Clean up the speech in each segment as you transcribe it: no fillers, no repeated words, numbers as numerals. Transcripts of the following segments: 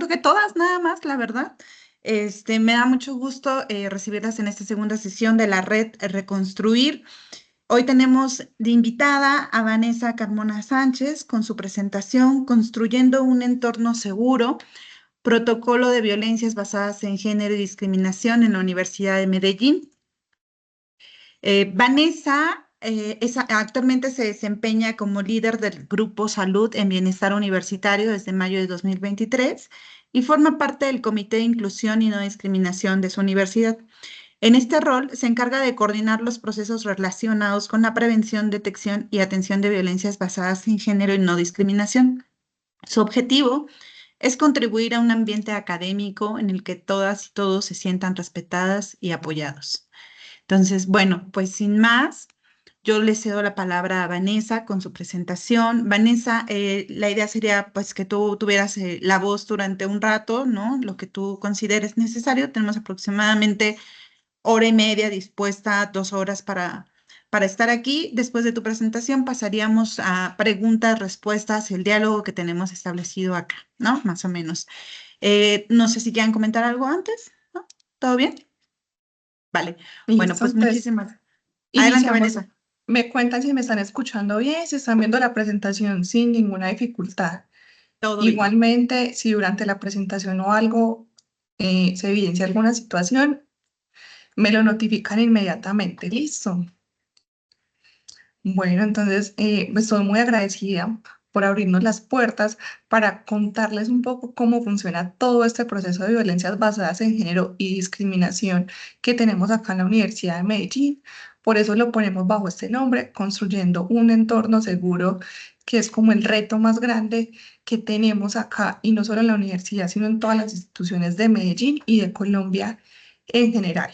creo que todas nada más, la verdad. Me da mucho gusto recibirlas en esta segunda sesión de la red Reconstruir. Hoy tenemos de invitada a Vanessa Carmona Sánchez con su presentación Construyendo un entorno seguro, protocolo de violencias basadas en género y discriminación en la Universidad de Medellín. Vanessa actualmente se desempeña como líder del Grupo Salud en Bienestar Universitario desde mayo de 2023 y forma parte del Comité de Inclusión y No Discriminación de su universidad. En este rol se encarga de coordinar los procesos relacionados con la prevención, detección y atención de violencias basadas en género y no discriminación. Su objetivo es contribuir a un ambiente académico en el que todas y todos se sientan respetadas y apoyados. Entonces, bueno, pues sin más, yo le cedo la palabra a Vanessa con su presentación. Vanessa, la idea sería pues que tú tuvieras la voz durante un rato, ¿no? Lo que tú consideres necesario. Tenemos aproximadamente hora y media dispuesta, 2 horas para estar aquí. Después de tu presentación pasaríamos a preguntas, respuestas, el diálogo que tenemos establecido acá, ¿no? Más o menos. No sé si quieren comentar algo antes, ¿no? ¿Todo bien? Vale. Bueno, Listo, pues entonces muchísimas. Adelante, iniciamos. Vanessa. Me cuentan si me están escuchando bien, si están viendo la presentación sin ninguna dificultad. Todo bien. Igualmente, si durante la presentación o algo se evidencia alguna situación, me lo notifican inmediatamente. Listo. Bueno, entonces estoy muy agradecida por abrirnos las puertas para contarles un poco cómo funciona todo este proceso de violencias basadas en género y discriminación que tenemos acá en la Universidad de Medellín. Por eso lo ponemos bajo este nombre, construyendo un entorno seguro, que es como el reto más grande que tenemos acá, y no solo en la universidad, sino en todas las instituciones de Medellín y de Colombia en general.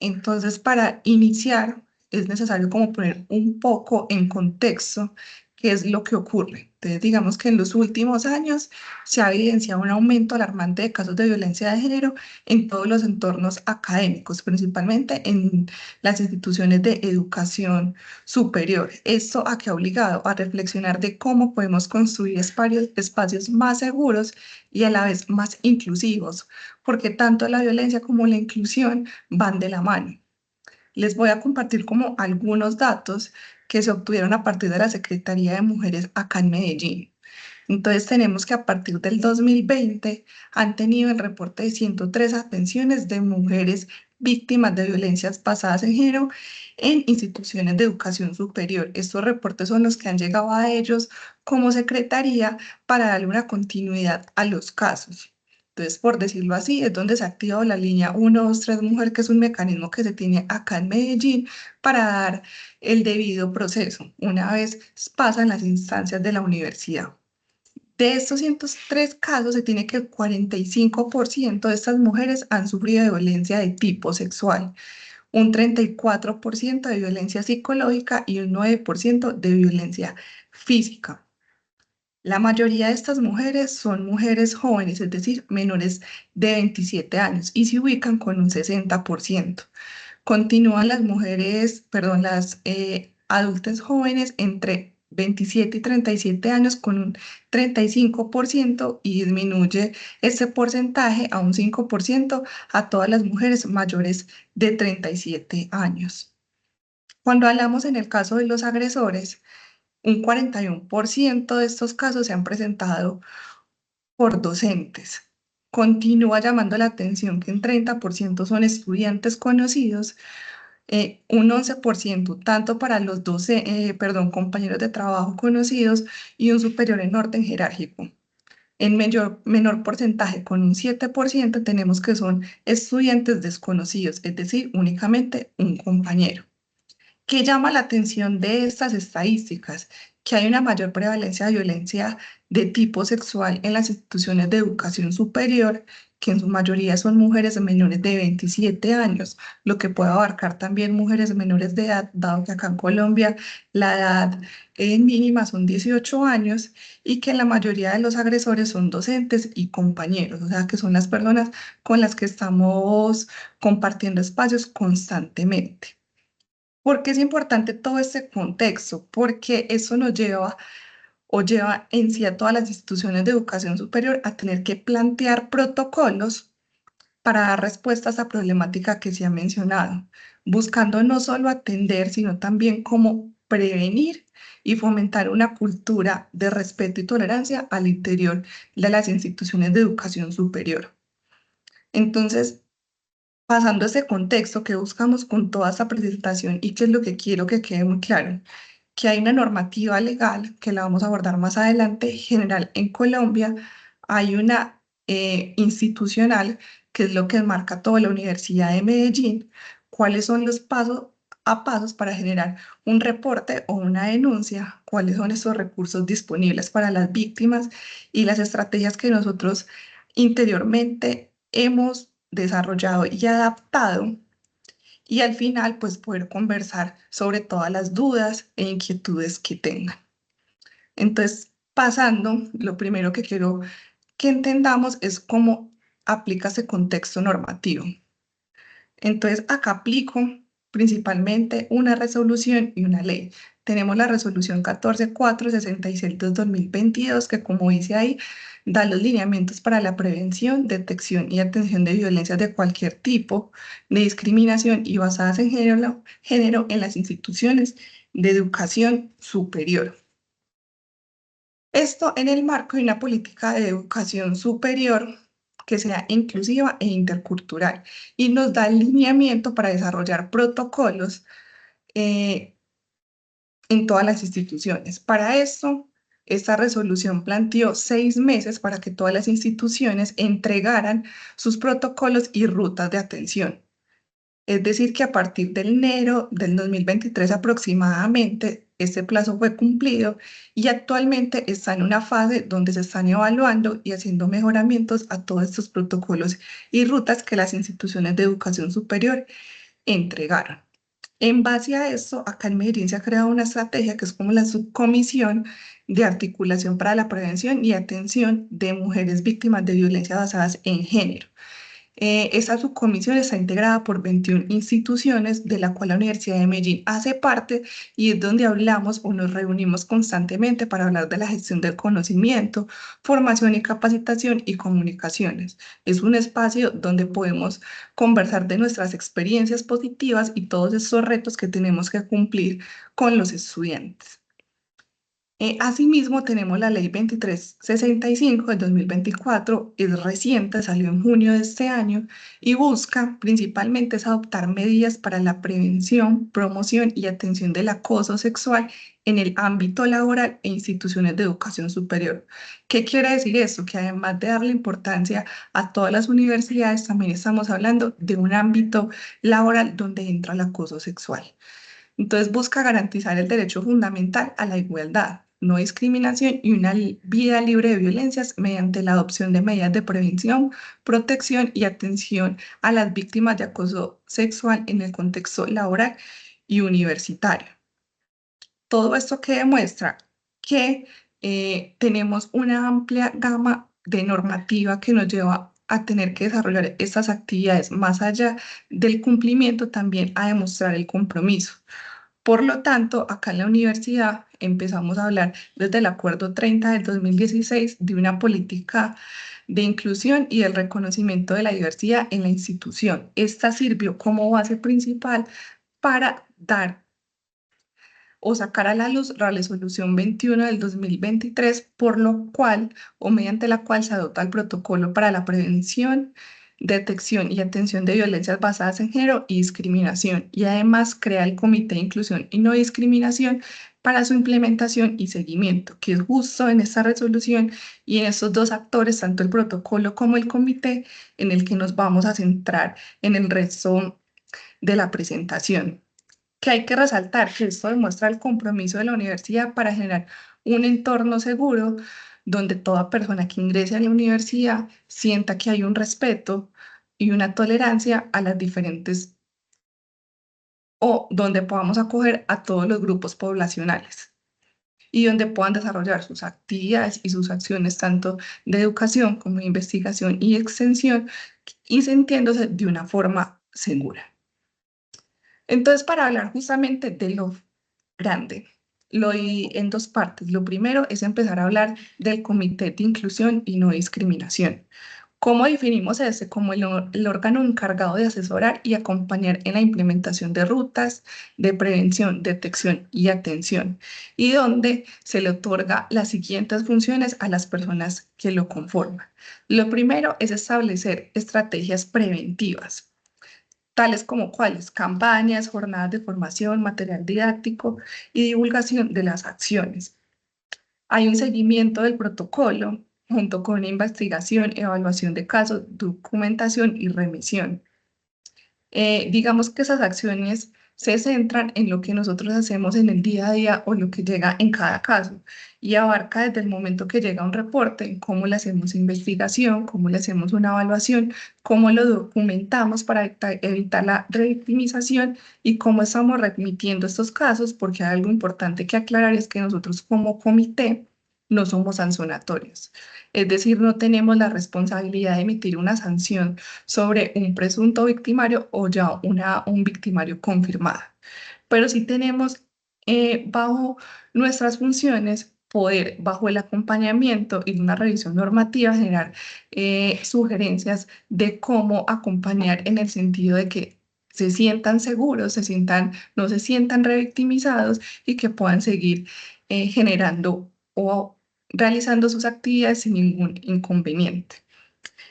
Entonces, para iniciar, es necesario como poner un poco en contexto qué es lo que ocurre. Entonces, digamos que en los últimos años se ha evidenciado un aumento alarmante de casos de violencia de género en todos los entornos académicos, principalmente en las instituciones de educación superior. ¿Esto a qué ha obligado? A reflexionar de cómo podemos construir espacios más seguros y a la vez más inclusivos, porque tanto la violencia como la inclusión van de la mano. Les voy a compartir como algunos datos que se obtuvieron a partir de la Secretaría de Mujeres acá en Medellín. Entonces tenemos que a partir del 2020 han tenido el reporte de 103 atenciones de mujeres víctimas de violencias basadas en género en instituciones de educación superior. Estos reportes son los que han llegado a ellos como secretaría para darle una continuidad a los casos. Entonces, por decirlo así, es donde se ha activado la línea 123 Mujer, que es un mecanismo que se tiene acá en Medellín para dar el debido proceso una vez pasan las instancias de la universidad. De estos 103 casos, se tiene que el 45% de estas mujeres han sufrido de violencia de tipo sexual, un 34% de violencia psicológica y un 9% de violencia física. La mayoría de estas mujeres son mujeres jóvenes, es decir, menores de 27 años, y se ubican con un 60%. Continúan las mujeres, perdón, las adultas jóvenes entre 27 y 37 años con un 35% y disminuye este porcentaje a un 5% a todas las mujeres mayores de 37 años. Cuando hablamos en el caso de los agresores, un 41% de estos casos se han presentado por docentes. Continúa llamando la atención que un 30% son estudiantes conocidos, un 11% tanto para los compañeros de trabajo conocidos y un superior en orden jerárquico. En menor porcentaje, con un 7%, tenemos que son estudiantes desconocidos, es decir, únicamente un compañero. ¿Qué llama la atención de estas estadísticas? Que hay una mayor prevalencia de violencia de tipo sexual en las instituciones de educación superior, que en su mayoría son mujeres menores de 27 años, lo que puede abarcar también mujeres menores de edad, dado que acá en Colombia la edad mínima son 18 años, y que la mayoría de los agresores son docentes y compañeros, o sea, que son las personas con las que estamos compartiendo espacios constantemente. ¿Por qué es importante todo este contexto? Porque eso nos lleva o lleva en sí a todas las instituciones de educación superior a tener que plantear protocolos para dar respuesta a esa problemática que se ha mencionado, buscando no solo atender, sino también cómo prevenir y fomentar una cultura de respeto y tolerancia al interior de las instituciones de educación superior. Entonces, pasando a ese contexto que buscamos con toda esta presentación y que es lo que quiero que quede muy claro, que hay una normativa legal que la vamos a abordar más adelante, general en Colombia, hay una institucional que es lo que marca toda la Universidad de Medellín, cuáles son los pasos a pasos para generar un reporte o una denuncia, cuáles son esos recursos disponibles para las víctimas y las estrategias que nosotros interiormente hemos desarrollado y adaptado y al final pues poder conversar sobre todas las dudas e inquietudes que tengan. Entonces, pasando, lo primero que quiero que entendamos es cómo aplica ese contexto normativo. Entonces, acá aplico principalmente una resolución y una ley. Tenemos la resolución 14466/2022 que, como dice ahí, da los lineamientos para la prevención, detección y atención de violencias de cualquier tipo, de discriminación y basadas en género en las instituciones de educación superior. Esto en el marco de una política de educación superior que sea inclusiva e intercultural y nos da el lineamiento para desarrollar protocolos eh, en todas las instituciones. Para esto, esta resolución planteó 6 meses para que todas las instituciones entregaran sus protocolos y rutas de atención. Es decir, que a partir de enero del 2023 aproximadamente, este plazo fue cumplido y actualmente está en una fase donde se están evaluando y haciendo mejoramientos a todos estos protocolos y rutas que las instituciones de educación superior entregaron. En base a eso, acá en Medellín se ha creado una estrategia que es como la subcomisión de articulación para la prevención y atención de mujeres víctimas de violencia basadas en género. Esta subcomisión está integrada por 21 instituciones, de la cual la Universidad de Medellín hace parte y es donde hablamos o nos reunimos constantemente para hablar de la gestión del conocimiento, formación y capacitación y comunicaciones. Es un espacio donde podemos conversar de nuestras experiencias positivas y todos esos retos que tenemos que cumplir con los estudiantes. Asimismo, tenemos la Ley 2365 del 2024, es reciente, salió en junio de este año y busca principalmente es adoptar medidas para la prevención, promoción y atención del acoso sexual en el ámbito laboral e instituciones de educación superior. ¿Qué quiere decir esto? Que además de darle importancia a todas las universidades, también estamos hablando de un ámbito laboral donde entra el acoso sexual. Entonces busca garantizar el derecho fundamental a la igualdad, no discriminación y una vida libre de violencias mediante la adopción de medidas de prevención, protección y atención a las víctimas de acoso sexual en el contexto laboral y universitario. Todo esto que demuestra que tenemos una amplia gama de normativa que nos lleva a tener que desarrollar estas actividades más allá del cumplimiento, también a demostrar el compromiso. Por lo tanto, acá en la universidad empezamos a hablar desde el Acuerdo 30 del 2016 de una política de inclusión y del reconocimiento de la diversidad en la institución. Esta sirvió como base principal para dar o sacar a la luz la resolución 21 del 2023, por lo cual o mediante la cual se adopta el protocolo para la prevención, detección y atención de violencias basadas en género y discriminación, y además crea el Comité de Inclusión y No Discriminación para su implementación y seguimiento, que es justo en esta resolución y en estos dos actores, tanto el protocolo como el comité, en el que nos vamos a centrar en el resto de la presentación, que hay que resaltar que esto demuestra el compromiso de la universidad para generar un entorno seguro donde toda persona que ingrese a la universidad sienta que hay un respeto y una tolerancia a las diferentes o donde podamos acoger a todos los grupos poblacionales y donde puedan desarrollar sus actividades y sus acciones tanto de educación como de investigación y extensión y sintiéndose de una forma segura. Entonces, para hablar justamente de lo grande, lo di en dos partes. Lo primero es empezar a hablar del Comité de Inclusión y No Discriminación. ¿Cómo definimos este? Como el órgano encargado de asesorar y acompañar en la implementación de rutas de prevención, detección y atención, y donde se le otorga las siguientes funciones a las personas que lo conforman. Lo primero es establecer estrategias preventivas, tales como cuáles, campañas, jornadas de formación, material didáctico y divulgación de las acciones. Hay un seguimiento del protocolo junto con investigación, evaluación de casos, documentación y remisión. Digamos que esas acciones se centran en lo que nosotros hacemos en el día a día o lo que llega en cada caso y abarca desde el momento que llega un reporte, cómo le hacemos investigación, cómo le hacemos una evaluación, cómo lo documentamos para evitar la revictimización y cómo estamos remitiendo estos casos, porque hay algo importante que aclarar es que nosotros como comité no somos sancionatorios. Es decir, no tenemos la responsabilidad de emitir una sanción sobre un presunto victimario o ya un victimario confirmado. Pero sí tenemos bajo nuestras funciones poder, bajo el acompañamiento y una revisión normativa, generar sugerencias de cómo acompañar en el sentido de que se sientan seguros, no se sientan revictimizados y que puedan seguir generando o realizando sus actividades sin ningún inconveniente.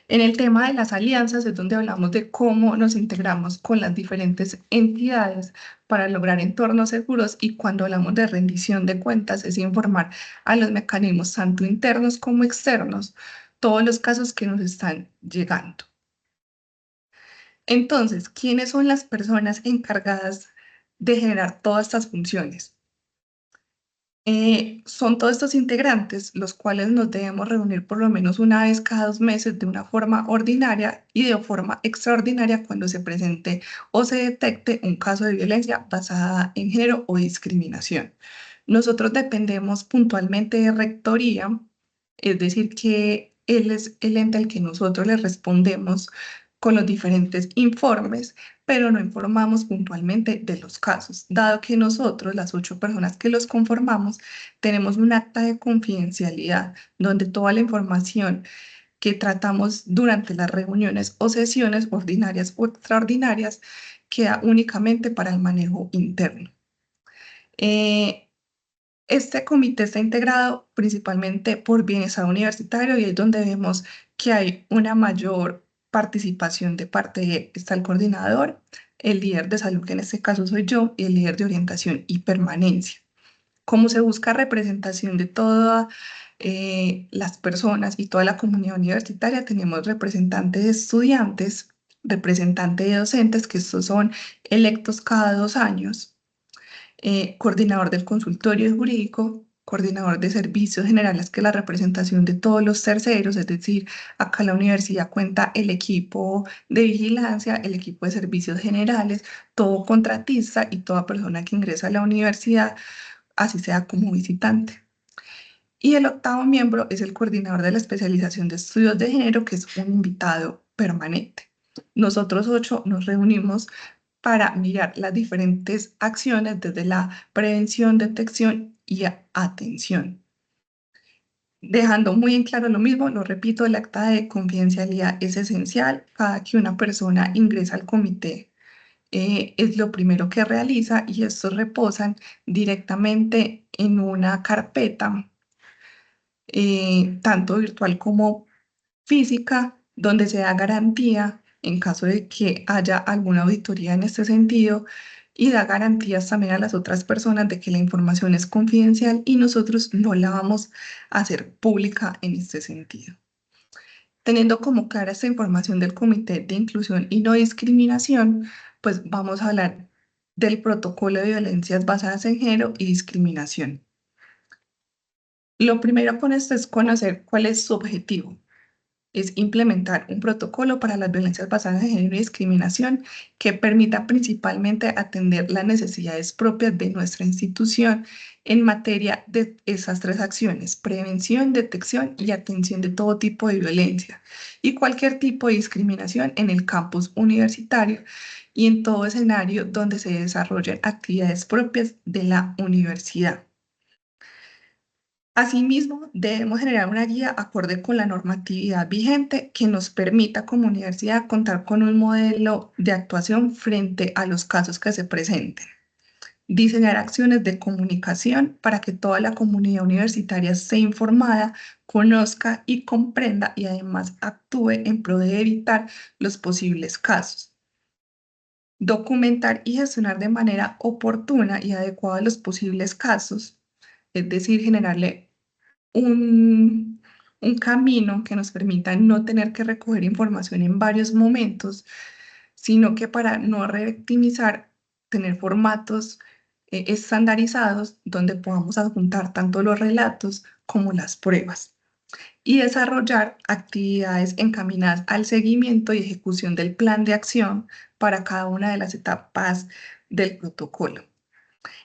En el tema de las alianzas es donde hablamos de cómo nos integramos con las diferentes entidades para lograr entornos seguros, y cuando hablamos de rendición de cuentas es informar a los mecanismos tanto internos como externos todos los casos que nos están llegando. Entonces, ¿quiénes son las personas encargadas de generar todas estas funciones? Son todos estos integrantes, los cuales nos debemos reunir por lo menos una vez cada 2 meses de una forma ordinaria y de forma extraordinaria cuando se presente o se detecte un caso de violencia basada en género o discriminación. Nosotros dependemos puntualmente de Rectoría, es decir, que él es el ente al que nosotros le respondemos con los diferentes informes, pero no informamos puntualmente de los casos, dado que nosotros, las 8 personas que los conformamos, tenemos un acta de confidencialidad donde toda la información que tratamos durante las reuniones o sesiones ordinarias o extraordinarias queda únicamente para el manejo interno. Este comité está integrado principalmente por bienestar universitario y es donde vemos que hay una mayor participación de parte de, está el coordinador, el líder de salud, que en este caso soy yo, y el líder de orientación y permanencia. Como se busca representación de todas las personas y toda la comunidad universitaria, tenemos representantes de estudiantes, representantes de docentes, que estos son electos cada 2 años, coordinador del consultorio jurídico, coordinador de servicios generales, que es la representación de todos los terceros, es decir, acá la universidad cuenta el equipo de vigilancia, el equipo de servicios generales, todo contratista y toda persona que ingresa a la universidad, así sea como visitante. Y el octavo miembro es el coordinador de la especialización de estudios de género, que es un invitado permanente. Nosotros 8 nos reunimos para mirar las diferentes acciones desde la prevención, detección y atención. Dejando muy en claro lo mismo, lo repito, el acta de confidencialidad es esencial. Cada que una persona ingresa al comité, es lo primero que realiza, y estos reposan directamente en una carpeta, tanto virtual como física, donde se da garantía en caso de que haya alguna auditoría en este sentido, y da garantías también a las otras personas de que la información es confidencial y nosotros no la vamos a hacer pública en este sentido. Teniendo como clara esta información del Comité de Inclusión y No Discriminación, pues vamos a hablar del protocolo de violencias basadas en género y discriminación. Lo primero con esto es conocer cuál es su objetivo. Es implementar un protocolo para las violencias basadas en género y discriminación que permita principalmente atender las necesidades propias de nuestra institución en materia de esas 3 acciones: prevención, detección y atención de todo tipo de violencia y cualquier tipo de discriminación en el campus universitario y en todo escenario donde se desarrollen actividades propias de la universidad. Asimismo, debemos generar una guía acorde con la normatividad vigente que nos permita como universidad contar con un modelo de actuación frente a los casos que se presenten. Diseñar acciones de comunicación para que toda la comunidad universitaria esté informada, conozca y comprenda y además actúe en pro de evitar los posibles casos. Documentar y gestionar de manera oportuna y adecuada los posibles casos, es decir, generarle un, un camino que nos permita no tener que recoger información en varios momentos, sino que para no revictimizar, tener formatos estandarizados donde podamos adjuntar tanto los relatos como las pruebas y desarrollar actividades encaminadas al seguimiento y ejecución del plan de acción para cada una de las etapas del protocolo.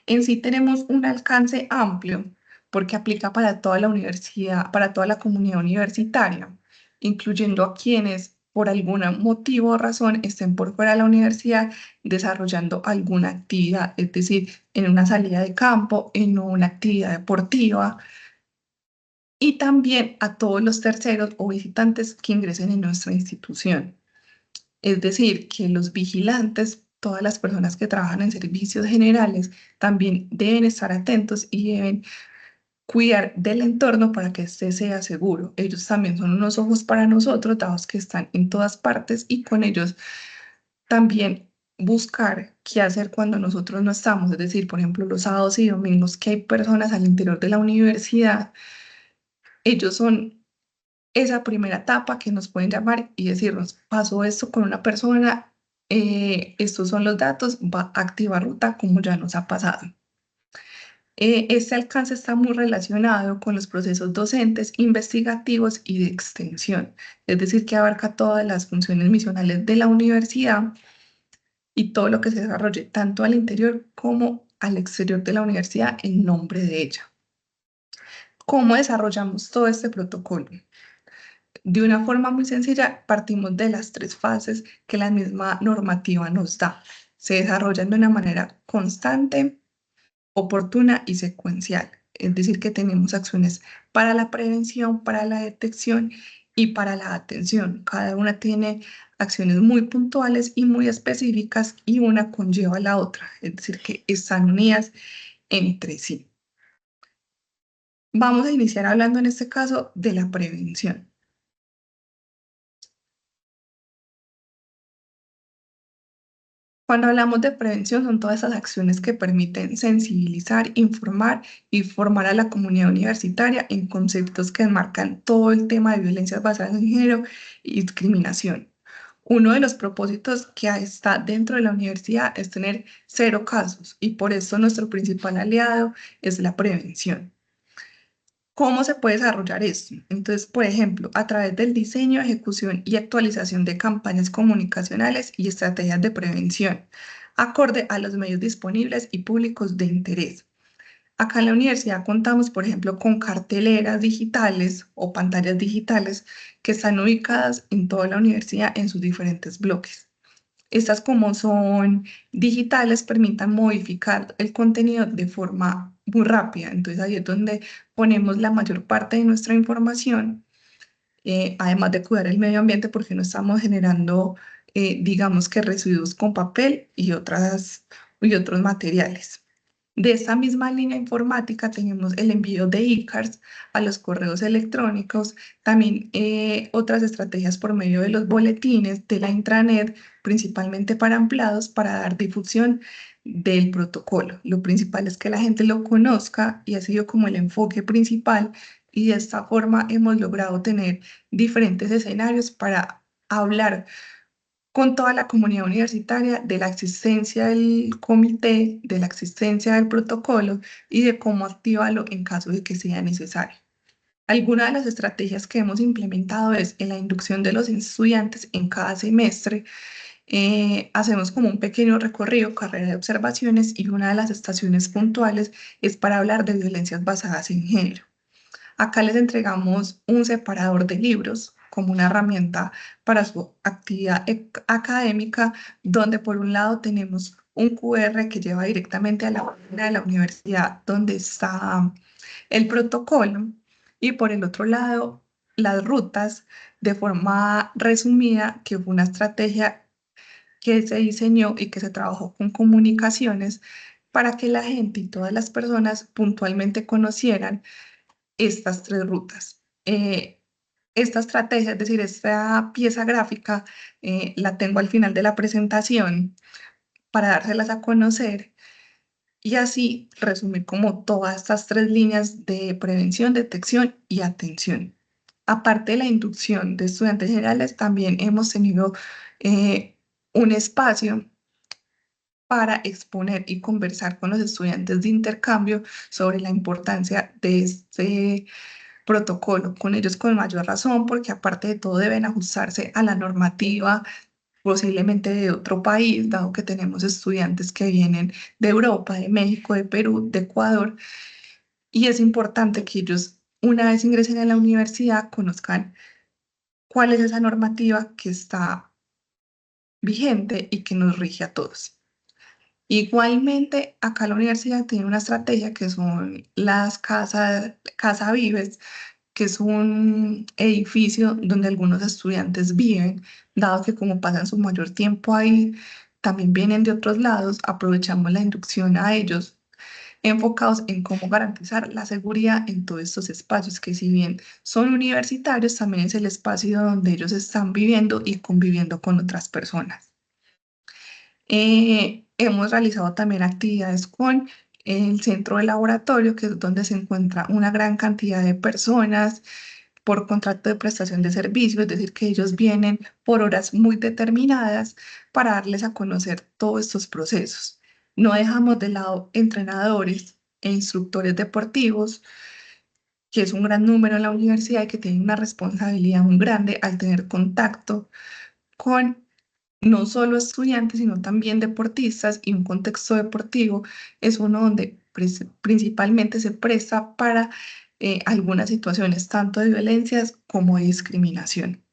En sí tenemos un alcance amplio porque aplica para toda la universidad, para toda la comunidad universitaria, incluyendo a quienes por algún motivo o razón estén por fuera de la universidad desarrollando alguna actividad, es decir, en una salida de campo, en una actividad deportiva, y también a todos los terceros o visitantes que ingresen en nuestra institución. Es decir, que los vigilantes, todas las personas que trabajan en servicios generales, también deben estar atentos y deben cuidar del entorno para que éste sea seguro. Ellos también son unos ojos para nosotros, dados que están en todas partes y con ellos también buscar qué hacer cuando nosotros no estamos. Es decir, por ejemplo, los sábados y domingos que hay personas al interior de la universidad, ellos son esa primera etapa que nos pueden llamar y decirnos, pasó esto con una persona, estos son los datos, va a activar ruta como ya nos ha pasado. Este alcance está muy relacionado con los procesos docentes, investigativos y de extensión, es decir, que abarca todas las funciones misionales de la universidad y todo lo que se desarrolle tanto al interior como al exterior de la universidad en nombre de ella. ¿Cómo desarrollamos todo este protocolo? De una forma muy sencilla, partimos de las tres fases que la misma normativa nos da. Se desarrollan de una manera constante, oportuna y secuencial. Es decir, que tenemos acciones para la prevención, para la detección y para la atención. Cada una tiene acciones muy puntuales y muy específicas y una conlleva a la otra. Es decir, que están unidas entre sí. Vamos a iniciar hablando en este caso de la prevención. Cuando hablamos de prevención, son todas esas acciones que permiten sensibilizar, informar y formar a la comunidad universitaria en conceptos que enmarcan todo el tema de violencias basadas en género y discriminación. Uno de los propósitos que está dentro de la universidad es tener cero casos y por eso nuestro principal aliado es la prevención. ¿Cómo se puede desarrollar esto? Entonces, por ejemplo, a través del diseño, ejecución y actualización de campañas comunicacionales y estrategias de prevención, acorde a los medios disponibles y públicos de interés. Acá en la universidad contamos, por ejemplo, con carteleras digitales o pantallas digitales que están ubicadas en toda la universidad en sus diferentes bloques. Estas como son digitales permitan modificar el contenido de forma muy rápida. Entonces ahí es donde ponemos la mayor parte de nuestra información, además de cuidar el medio ambiente porque no estamos generando, digamos que residuos con papel y otros materiales. De esta misma línea informática tenemos el envío de e-cards a los correos electrónicos, también otras estrategias por medio de los boletines de la intranet, principalmente para empleados, para dar difusión del protocolo. Lo principal es que la gente lo conozca y ha sido como el enfoque principal y de esta forma hemos logrado tener diferentes escenarios para hablar con toda la comunidad universitaria de la existencia del comité, de la existencia del protocolo y de cómo activarlo en caso de que sea necesario. Algunas de las estrategias que hemos implementado es en la inducción de los estudiantes en cada semestre. Hacemos como un pequeño recorrido, carrera de observaciones y una de las estaciones puntuales es para hablar de violencias basadas en género. Acá les entregamos un separador de libros como una herramienta para su actividad académica, donde por un lado tenemos un QR que lleva directamente a la página de la universidad, donde está el protocolo y por el otro lado las rutas de forma resumida, que fue una estrategia que se diseñó y que se trabajó con comunicaciones para que la gente y todas las personas puntualmente conocieran estas tres rutas. Esta estrategia, es decir, esta pieza gráfica, la tengo al final de la presentación para dárselas a conocer y así resumir como todas estas tres líneas de prevención, detección y atención. Aparte de la inducción de estudiantes generales, también hemos tenido un espacio para exponer y conversar con los estudiantes de intercambio sobre la importancia de este protocolo, con ellos con mayor razón, porque aparte de todo deben ajustarse a la normativa posiblemente de otro país, dado que tenemos estudiantes que vienen de Europa, de México, de Perú, de Ecuador, y es importante que ellos, una vez ingresen a la universidad, conozcan cuál es esa normativa que está vigente y que nos rige a todos. Igualmente, acá la universidad tiene una estrategia que son las Casa Vives, que es un edificio donde algunos estudiantes viven, dado que como pasan su mayor tiempo ahí, también vienen de otros lados, aprovechamos la inducción a ellos, enfocados en cómo garantizar la seguridad en todos estos espacios, que si bien son universitarios, también es el espacio donde ellos están viviendo y conviviendo con otras personas. Hemos realizado también actividades con el centro de laboratorio, que es donde se encuentra una gran cantidad de personas por contrato de prestación de servicios, es decir, que ellos vienen por horas muy determinadas para darles a conocer todos estos procesos. No dejamos de lado entrenadores e instructores deportivos, que es un gran número en la universidad y que tienen una responsabilidad muy grande al tener contacto con no solo estudiantes, sino también deportistas, y un contexto deportivo es uno donde principalmente se presta para algunas situaciones tanto de violencias como de discriminación.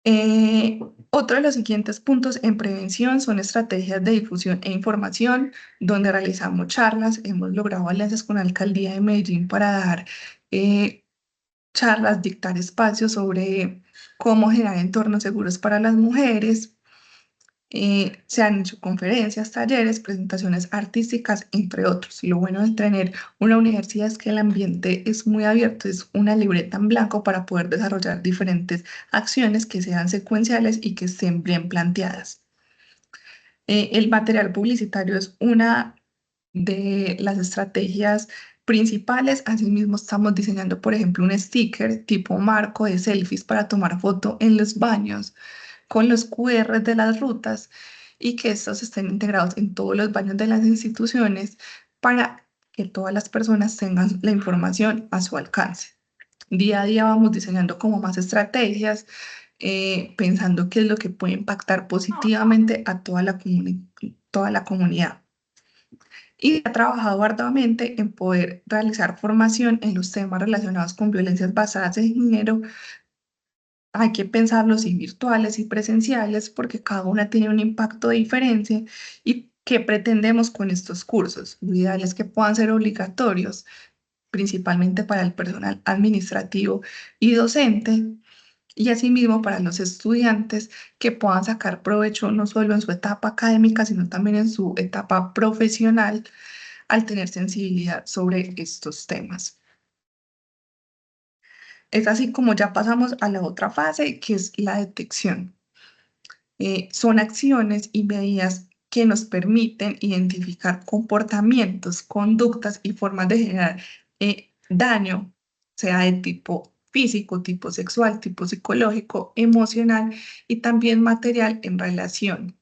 Eh, Otro de los siguientes puntos en prevención son estrategias de difusión e información, donde realizamos charlas, hemos logrado alianzas con la Alcaldía de Medellín para dar eh, charlas, dictar espacios sobre cómo generar entornos seguros para las mujeres. Se han hecho conferencias, talleres, presentaciones artísticas, entre otros. Y lo bueno de tener una universidad es que el ambiente es muy abierto, es una libreta en blanco para poder desarrollar diferentes acciones que sean secuenciales y que estén bien planteadas. El material publicitario es una de las estrategias principales. Asimismo, estamos diseñando, por ejemplo, un sticker tipo marco de selfies para tomar foto en los baños con los QR de las rutas y que estos estén integrados en todos los baños de las instituciones para que todas las personas tengan la información a su alcance. Día a día vamos diseñando como más estrategias, pensando qué es lo que puede impactar positivamente a toda la comunidad. Y ha trabajado arduamente en poder realizar formación en los temas relacionados con violencias basadas en género. Hay que pensarlos y virtuales y presenciales porque cada una tiene un impacto diferente. ¿Y qué pretendemos con estos cursos? Lo ideal es que puedan ser obligatorios, principalmente para el personal administrativo y docente, y asimismo para los estudiantes que puedan sacar provecho no solo en su etapa académica, sino también en su etapa profesional al tener sensibilidad sobre estos temas. Es así como ya pasamos a la otra fase, que es la detección. Son acciones y medidas que nos permiten identificar comportamientos, conductas y formas de generar daño, sea de tipo físico, tipo sexual, tipo psicológico, emocional y también material en relación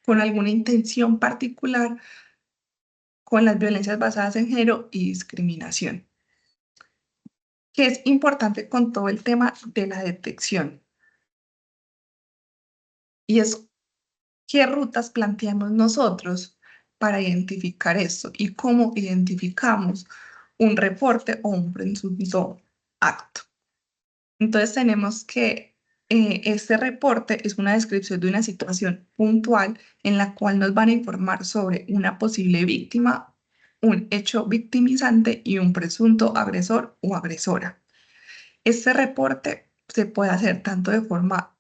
con alguna intención particular con las violencias basadas en género y discriminación, que es importante con todo el tema de la detección. Y es qué rutas planteamos nosotros para identificar esto y cómo identificamos un reporte o un presunto acto. Entonces tenemos que este reporte es una descripción de una situación puntual en la cual nos van a informar sobre una posible víctima un hecho victimizante y un presunto agresor o agresora. Este reporte se puede hacer tanto de forma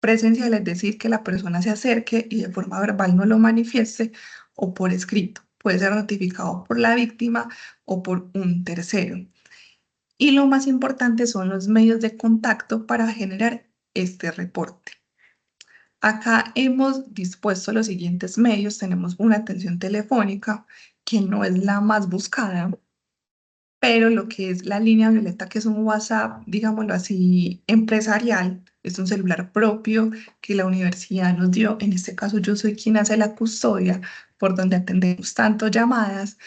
presencial, es decir, que la persona se acerque y de forma verbal no lo manifieste, o por escrito. Puede ser notificado por la víctima o por un tercero. Y lo más importante son los medios de contacto para generar este reporte. Acá hemos dispuesto los siguientes medios. Tenemos una atención telefónica, que no es la más buscada, pero lo que es la línea violeta, que es un WhatsApp, digámoslo así, empresarial, es un celular propio que la universidad nos dio. En este caso, yo soy quien hace la custodia, por donde atendemos tanto llamadas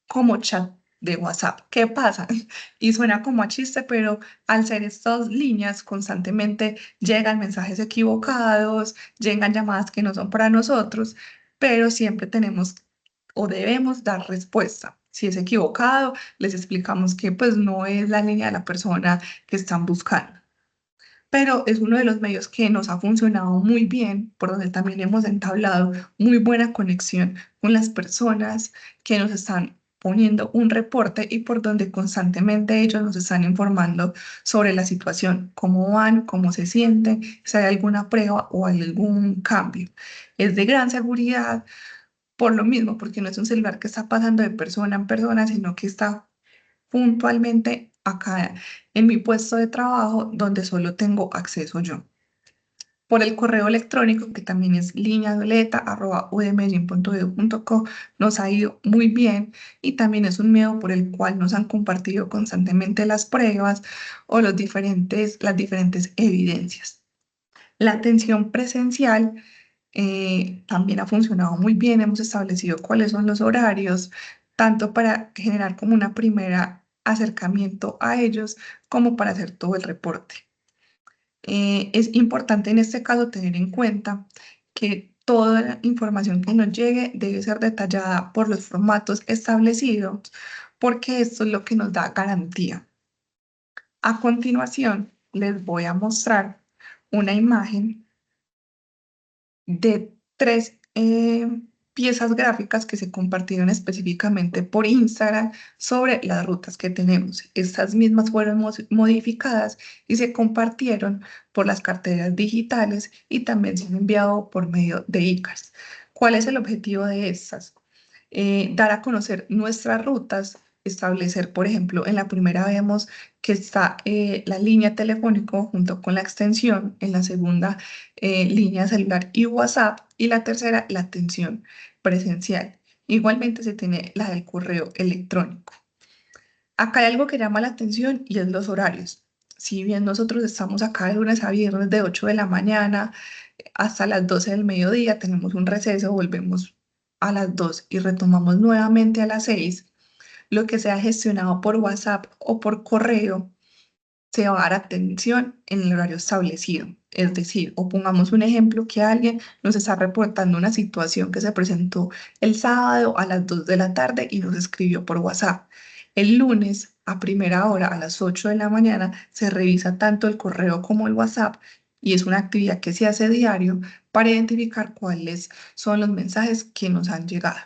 como chat de WhatsApp. ¿Qué pasa? Y suena como a chiste, pero al ser estas líneas, constantemente llegan mensajes equivocados, llegan llamadas que no son para nosotros, pero siempre tenemos o debemos dar respuesta. Si es equivocado, les explicamos que pues no es la línea de la persona que están buscando. Pero es uno de los medios que nos ha funcionado muy bien, por donde también hemos entablado muy buena conexión con las personas que nos están poniendo un reporte y por donde constantemente ellos nos están informando sobre la situación, cómo van, cómo se sienten, si hay alguna prueba o hay algún cambio. Es de gran seguridad por lo mismo, porque no es un celular que está pasando de persona en persona, sino que está puntualmente acá en mi puesto de trabajo donde solo tengo acceso yo. Por el correo electrónico, que también es lineavioleta@udmedellin.edu.co, nos ha ido muy bien y también es un medio por el cual nos han compartido constantemente las pruebas o las diferentes evidencias. La atención presencial también ha funcionado muy bien. Hemos establecido cuáles son los horarios, tanto para generar como una primera acercamiento a ellos, como para hacer todo el reporte. Es importante en este caso tener en cuenta que toda la información que nos llegue debe ser detallada por los formatos establecidos, porque esto es lo que nos da garantía. A continuación, les voy a mostrar una imagen de tres piezas gráficas que se compartieron específicamente por Instagram sobre las rutas que tenemos. Estas mismas fueron modificadas y se compartieron por las carteras digitales y también se han enviado por medio de ICARS. ¿Cuál es el objetivo de estas? Dar a conocer nuestras rutas, establecer, por ejemplo, en la primera vemos que está la línea telefónica junto con la extensión, en la segunda línea celular y WhatsApp, y la tercera la atención presencial. Igualmente se tiene la del correo electrónico. Acá hay algo que llama la atención y es los horarios. Si bien nosotros estamos acá de lunes a viernes de 8 de la mañana hasta las 12 del mediodía, tenemos un receso, volvemos a las 2 y retomamos nuevamente a las 6, lo que sea gestionado por WhatsApp o por correo se va a dar atención en el horario establecido. Es decir, o pongamos un ejemplo que alguien nos está reportando una situación que se presentó el sábado a las 2 de la tarde y nos escribió por WhatsApp. El lunes a primera hora, a las 8 de la mañana, se revisa tanto el correo como el WhatsApp y es una actividad que se hace diario para identificar cuáles son los mensajes que nos han llegado.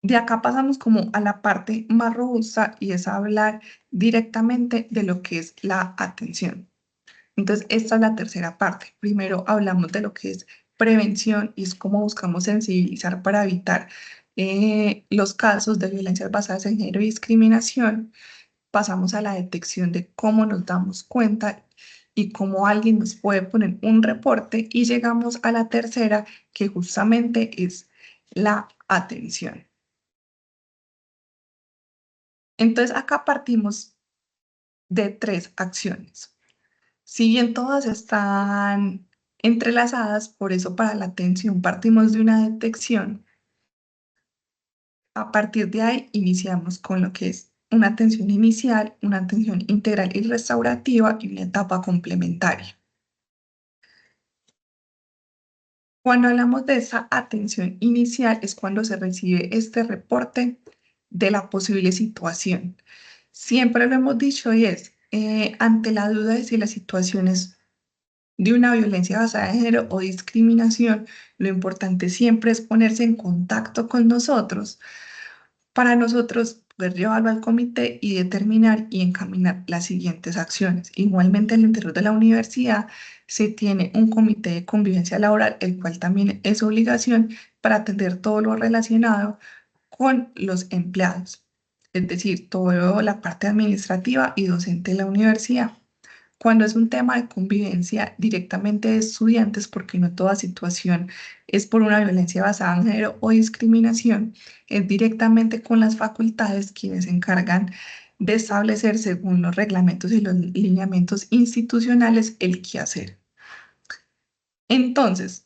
De acá pasamos como a la parte más robusta y es hablar directamente de lo que es la atención. Entonces, esta es la tercera parte. Primero hablamos de lo que es prevención y es cómo buscamos sensibilizar para evitar los casos de violencias basadas en género y discriminación. Pasamos a la detección de cómo nos damos cuenta y cómo alguien nos puede poner un reporte y llegamos a la tercera, que justamente es la atención. Entonces, acá partimos de tres acciones. Si bien todas están entrelazadas, por eso para la atención partimos de una detección. A partir de ahí iniciamos con lo que es una atención inicial, una atención integral y restaurativa y una etapa complementaria. Cuando hablamos de esa atención inicial es cuando se recibe este reporte de la posible situación. Siempre lo hemos dicho y es, ante la duda de si la situación es de una violencia basada en género o discriminación, lo importante siempre es ponerse en contacto con nosotros para nosotros poder llevarlo al comité y determinar y encaminar las siguientes acciones. Igualmente, en el interior de la universidad se tiene un comité de convivencia laboral, el cual también es obligación para atender todo lo relacionado con los empleados, es decir, toda la parte administrativa y docente de la universidad. Cuando es un tema de convivencia directamente de estudiantes, porque no toda situación es por una violencia basada en género o discriminación, es directamente con las facultades quienes se encargan de establecer según los reglamentos y los lineamientos institucionales el qué hacer. Entonces,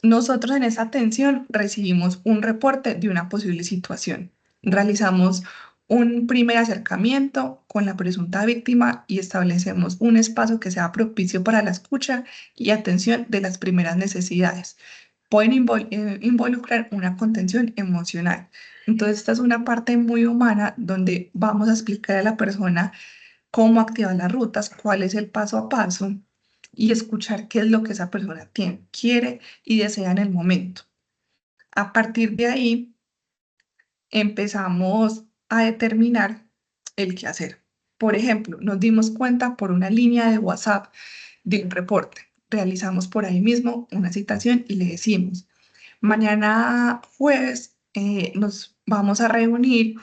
nosotros en esa atención recibimos un reporte de una posible situación. Realizamos un primer acercamiento con la presunta víctima y establecemos un espacio que sea propicio para la escucha y atención de las primeras necesidades. Pueden involucrar una contención emocional. Entonces, esta es una parte muy humana donde vamos a explicar a la persona cómo activar las rutas, cuál es el paso a paso y escuchar qué es lo que esa persona tiene, quiere y desea en el momento. A partir de ahí, empezamos a determinar el qué hacer. Por ejemplo, nos dimos cuenta por una línea de WhatsApp de un reporte. Realizamos por ahí mismo una citación y le decimos, mañana jueves nos vamos a reunir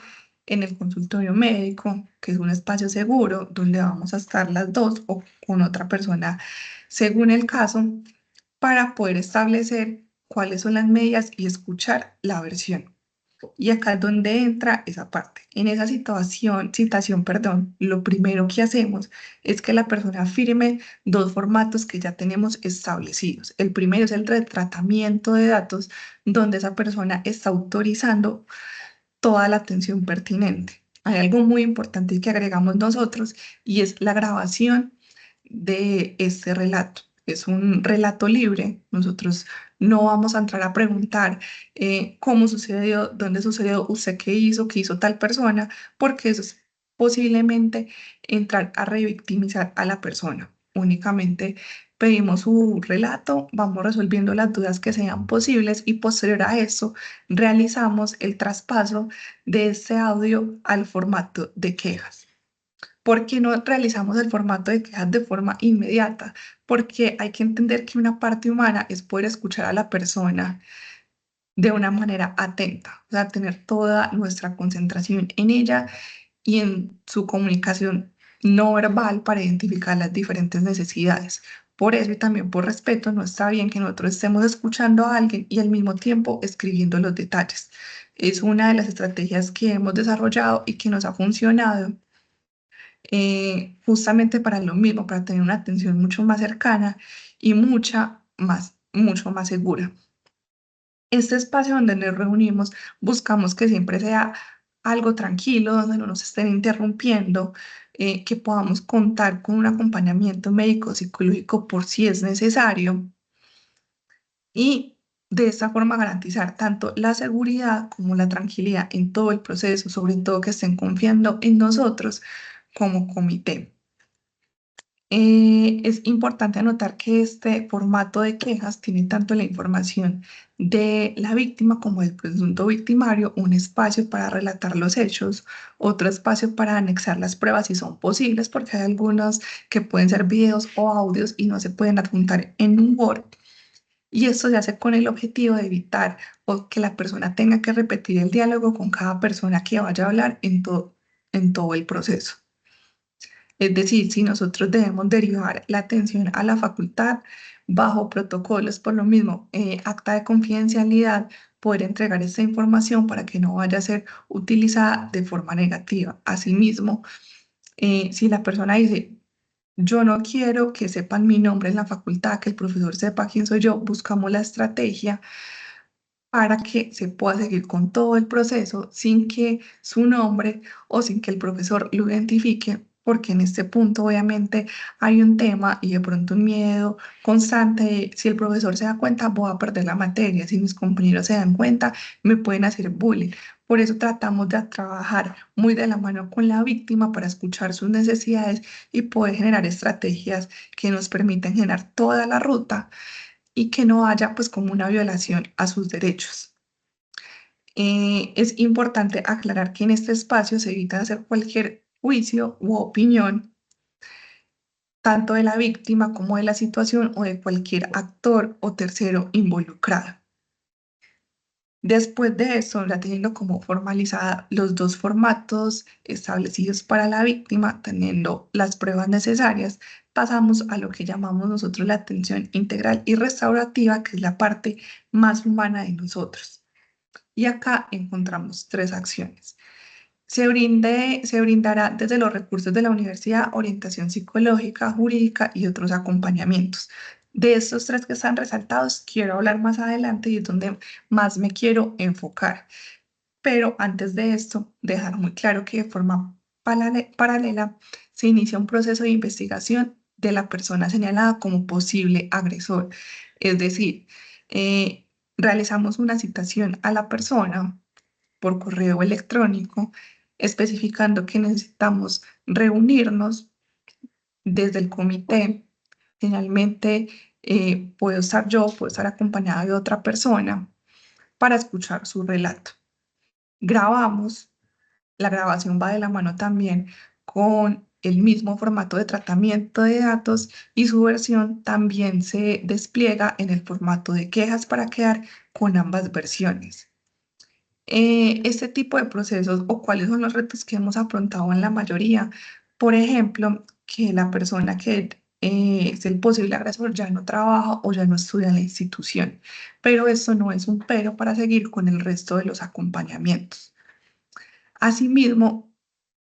en el consultorio médico, que es un espacio seguro donde vamos a estar las dos o con otra persona según el caso, para poder establecer cuáles son las medidas y escuchar la versión. Y acá es donde entra esa parte. En esa citación, perdón, lo primero que hacemos es que la persona firme dos formatos que ya tenemos establecidos. El primero es el de tratamiento de datos, donde esa persona está autorizando toda la atención pertinente. Hay algo muy importante que agregamos nosotros y es la grabación de este relato. Es un relato libre. Nosotros no vamos a entrar a preguntar cómo sucedió, dónde sucedió, usted qué hizo tal persona, porque eso es posiblemente entrar a revictimizar a la persona. Únicamente pedimos su relato, vamos resolviendo las dudas que sean posibles y posterior a eso realizamos el traspaso de este audio al formato de quejas. ¿Por qué no realizamos el formato de quejas de forma inmediata? Porque hay que entender que una parte humana es poder escuchar a la persona de una manera atenta, o sea, tener toda nuestra concentración en ella y en su comunicación no verbal para identificar las diferentes necesidades. Por eso y también por respeto, no está bien que nosotros estemos escuchando a alguien y al mismo tiempo escribiendo los detalles. Es una de las estrategias que hemos desarrollado y que nos ha funcionado justamente para lo mismo, para tener una atención mucho más cercana y mucho más segura. Este espacio donde nos reunimos, buscamos que siempre sea algo tranquilo, donde no nos estén interrumpiendo, que podamos contar con un acompañamiento médico psicológico por si es necesario y de esta forma garantizar tanto la seguridad como la tranquilidad en todo el proceso, sobre todo que estén confiando en nosotros como comité. Es importante anotar que este formato de quejas tiene tanto la información de la víctima como del presunto victimario, un espacio para relatar los hechos, otro espacio para anexar las pruebas si son posibles, porque hay algunos que pueden ser videos o audios y no se pueden adjuntar en un Word. Y esto se hace con el objetivo de evitar o que la persona tenga que repetir el diálogo con cada persona que vaya a hablar en todo el proceso. Es decir, si nosotros debemos derivar la atención a la facultad bajo protocolos, por lo mismo, acta de confidencialidad, poder entregar esta información para que no vaya a ser utilizada de forma negativa. Asimismo, si la persona dice, yo no quiero que sepan mi nombre en la facultad, que el profesor sepa quién soy yo, buscamos la estrategia para que se pueda seguir con todo el proceso sin que su nombre o sin que el profesor lo identifique porque en este punto obviamente hay un tema y de pronto un miedo constante de, si el profesor se da cuenta, voy a perder la materia, si mis compañeros se dan cuenta, me pueden hacer bullying. Por eso tratamos de trabajar muy de la mano con la víctima para escuchar sus necesidades y poder generar estrategias que nos permitan generar toda la ruta y que no haya pues como una violación a sus derechos. Es importante aclarar que en este espacio se evita hacer cualquier juicio u opinión, tanto de la víctima como de la situación o de cualquier actor o tercero involucrado. Después de eso, ya teniendo como formalizada los dos formatos establecidos para la víctima, teniendo las pruebas necesarias, pasamos a lo que llamamos nosotros la atención integral y restaurativa, que es la parte más humana de nosotros. Y acá encontramos tres acciones. Se brindará desde los recursos de la universidad orientación psicológica, jurídica y otros acompañamientos. De estos tres que están resaltados, quiero hablar más adelante y es donde más me quiero enfocar. Pero antes de esto, dejar muy claro que de forma paralela se inicia un proceso de investigación de la persona señalada como posible agresor. Es decir, eh, realizamos una citación a la persona por correo electrónico, especificando que necesitamos reunirnos desde el comité. Generalmente puedo estar yo, puedo estar acompañada de otra persona para escuchar su relato. Grabamos, la grabación va de la mano también con el mismo formato de tratamiento de datos y su versión también se despliega en el formato de quejas para quedar con ambas versiones. Este tipo de procesos o cuáles son los retos que hemos afrontado en la mayoría. Por ejemplo, que la persona que es el posible agresor ya no trabaja o ya no estudia en la institución, pero esto no es un pero para seguir con el resto de los acompañamientos. Asimismo,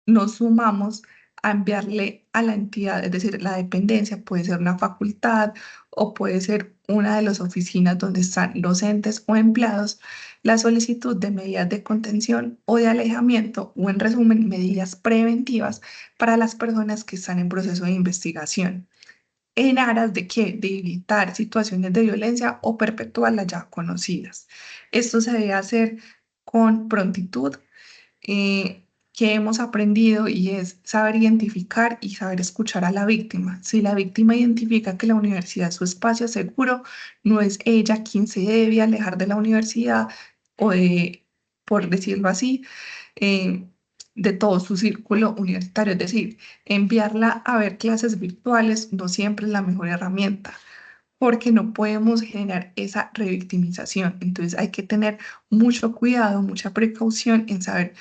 nos sumamos a enviarle a la entidad, es decir, la dependencia puede ser una facultad o puede ser una de las oficinas donde están docentes o empleados, la solicitud de medidas de contención o de alejamiento o en resumen, medidas preventivas para las personas que están en proceso de investigación. ¿En aras de qué? De evitar situaciones de violencia o perpetuar las ya conocidas. Esto se debe hacer con prontitud, que hemos aprendido y es saber identificar y saber escuchar a la víctima. Si la víctima identifica que la universidad es su espacio seguro, no es ella quien se debe alejar de la universidad o de, por decirlo así, eh, de todo su círculo universitario. Es decir, enviarla a ver clases virtuales no siempre es la mejor herramienta, porque no podemos generar esa revictimización. Entonces hay que tener mucho cuidado, mucha precaución en saber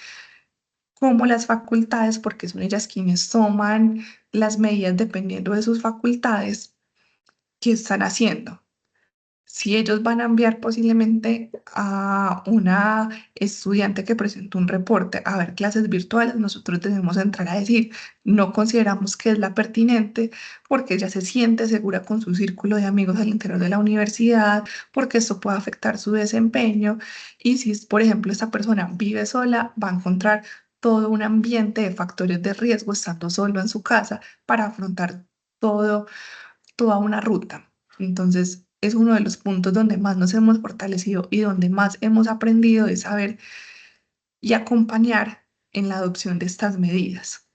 cómo las facultades, porque son ellas quienes toman las medidas dependiendo de sus facultades, qué están haciendo. Si ellos van a enviar posiblemente a una estudiante que presentó un reporte a ver clases virtuales, nosotros debemos entrar a decir, no consideramos que es la pertinente porque ella se siente segura con su círculo de amigos al interior de la universidad, porque esto puede afectar su desempeño. Y si, por ejemplo, esta persona vive sola, va a encontrar todo un ambiente de factores de riesgo estando solo en su casa para afrontar todo toda una ruta. Entonces, es uno de los puntos donde más nos hemos fortalecido y donde más hemos aprendido de saber y acompañar en la adopción de estas medidas.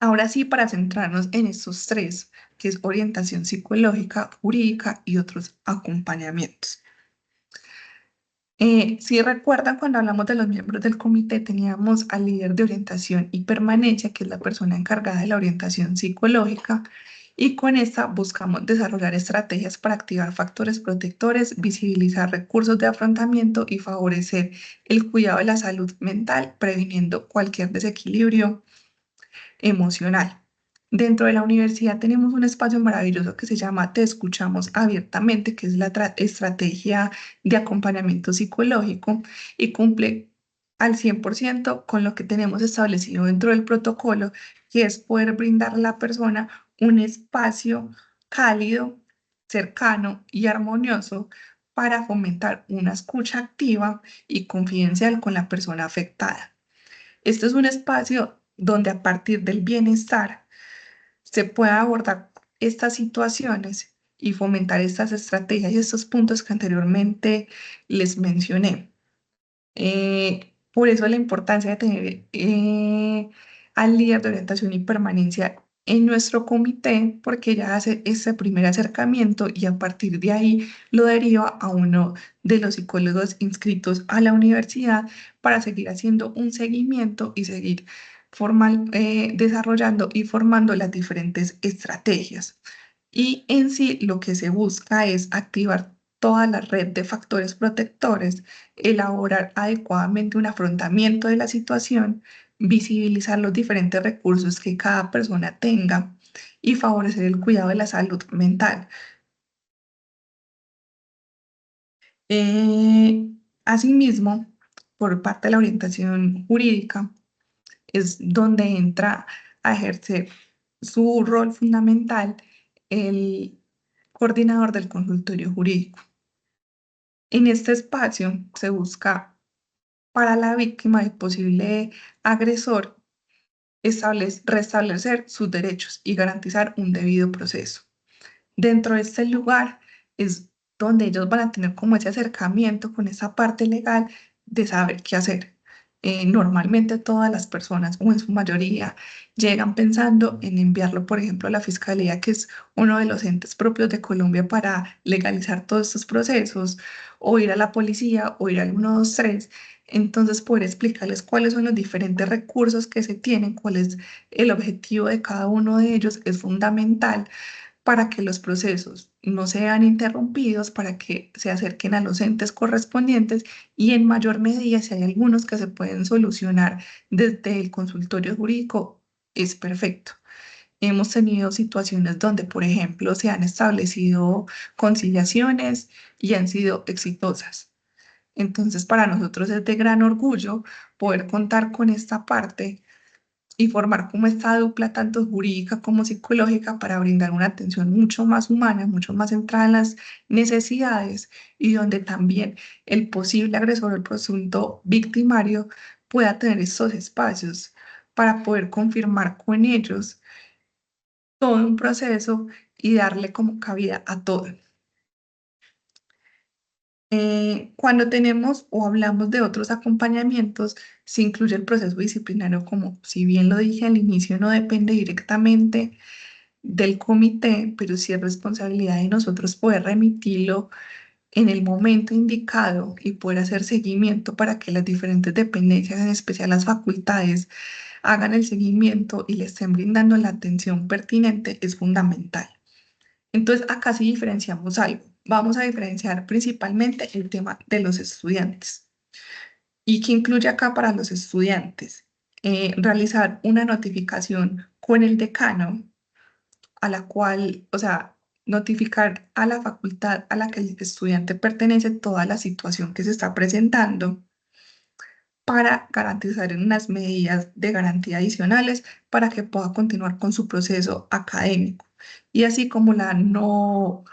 Ahora sí, para centrarnos en estos tres, que es orientación psicológica, jurídica y otros acompañamientos. Si recuerdan, cuando hablamos de los miembros del comité, teníamos al líder de orientación y permanencia, que es la persona encargada de la orientación psicológica, y con esta buscamos desarrollar estrategias para activar factores protectores, visibilizar recursos de afrontamiento y favorecer el cuidado de la salud mental, previniendo cualquier desequilibrio emocional. Dentro de la universidad tenemos un espacio maravilloso que se llama Te escuchamos abiertamente, que es la estrategia de acompañamiento psicológico y cumple al 100% con lo que tenemos establecido dentro del protocolo, que es poder brindar a la persona un espacio cálido, cercano y armonioso para fomentar una escucha activa y confidencial con la persona afectada. Este es un espacio donde a partir del bienestar se pueda abordar estas situaciones y fomentar estas estrategias y estos puntos que anteriormente les mencioné. Por eso la importancia de tener al líder de orientación y permanencia en nuestro comité, porque ella hace ese primer acercamiento y a partir de ahí lo deriva a uno de los psicólogos inscritos a la universidad para seguir haciendo un seguimiento y seguir desarrollando y formando las diferentes estrategias. Y en sí lo que se busca es activar toda la red de factores protectores, elaborar adecuadamente un afrontamiento de la situación, visibilizar los diferentes recursos que cada persona tenga y favorecer el cuidado de la salud mental. Eh, Asimismo, por parte de la orientación jurídica, es donde entra a ejercer su rol fundamental el coordinador del consultorio jurídico. En este espacio se busca para la víctima y posible agresor restablecer sus derechos y garantizar un debido proceso. Dentro de este lugar es donde ellos van a tener como ese acercamiento con esa parte legal de saber qué hacer. Normalmente todas las personas, o en su mayoría, llegan pensando en enviarlo, por ejemplo, a la Fiscalía, que es uno de los entes propios de Colombia para legalizar todos estos procesos, o ir a la policía, o ir al 123. Entonces, poder explicarles cuáles son los diferentes recursos que se tienen, cuál es el objetivo de cada uno de ellos, es fundamental para que los procesos no sean interrumpidos, para que se acerquen a los entes correspondientes y en mayor medida, si hay algunos que se pueden solucionar desde el consultorio jurídico, es perfecto. Hemos tenido situaciones donde, por ejemplo, se han establecido conciliaciones y han sido exitosas. Entonces, para nosotros es de gran orgullo poder contar con esta parte y formar como esta dupla tanto jurídica como psicológica para brindar una atención mucho más humana, mucho más centrada en las necesidades y donde también el posible agresor o el presunto victimario pueda tener estos espacios para poder confirmar con ellos todo un proceso y darle como cabida a todo. Cuando tenemos o hablamos de otros acompañamientos, se incluye el proceso disciplinario como, si bien lo dije al inicio, no depende directamente del comité, pero sí es responsabilidad de nosotros poder remitirlo en el momento indicado y poder hacer seguimiento para que las diferentes dependencias, en especial las facultades, hagan el seguimiento y le estén brindando la atención pertinente, es fundamental. Entonces, acá sí diferenciamos algo. Vamos a diferenciar principalmente el tema de los estudiantes. ¿Y qué incluye acá para los estudiantes? Realizar una notificación con el decano a la cual, o sea, notificar a la facultad a la que el estudiante pertenece toda la situación que se está presentando para garantizar unas medidas de garantía adicionales para que pueda continuar con su proceso académico. Y así como la no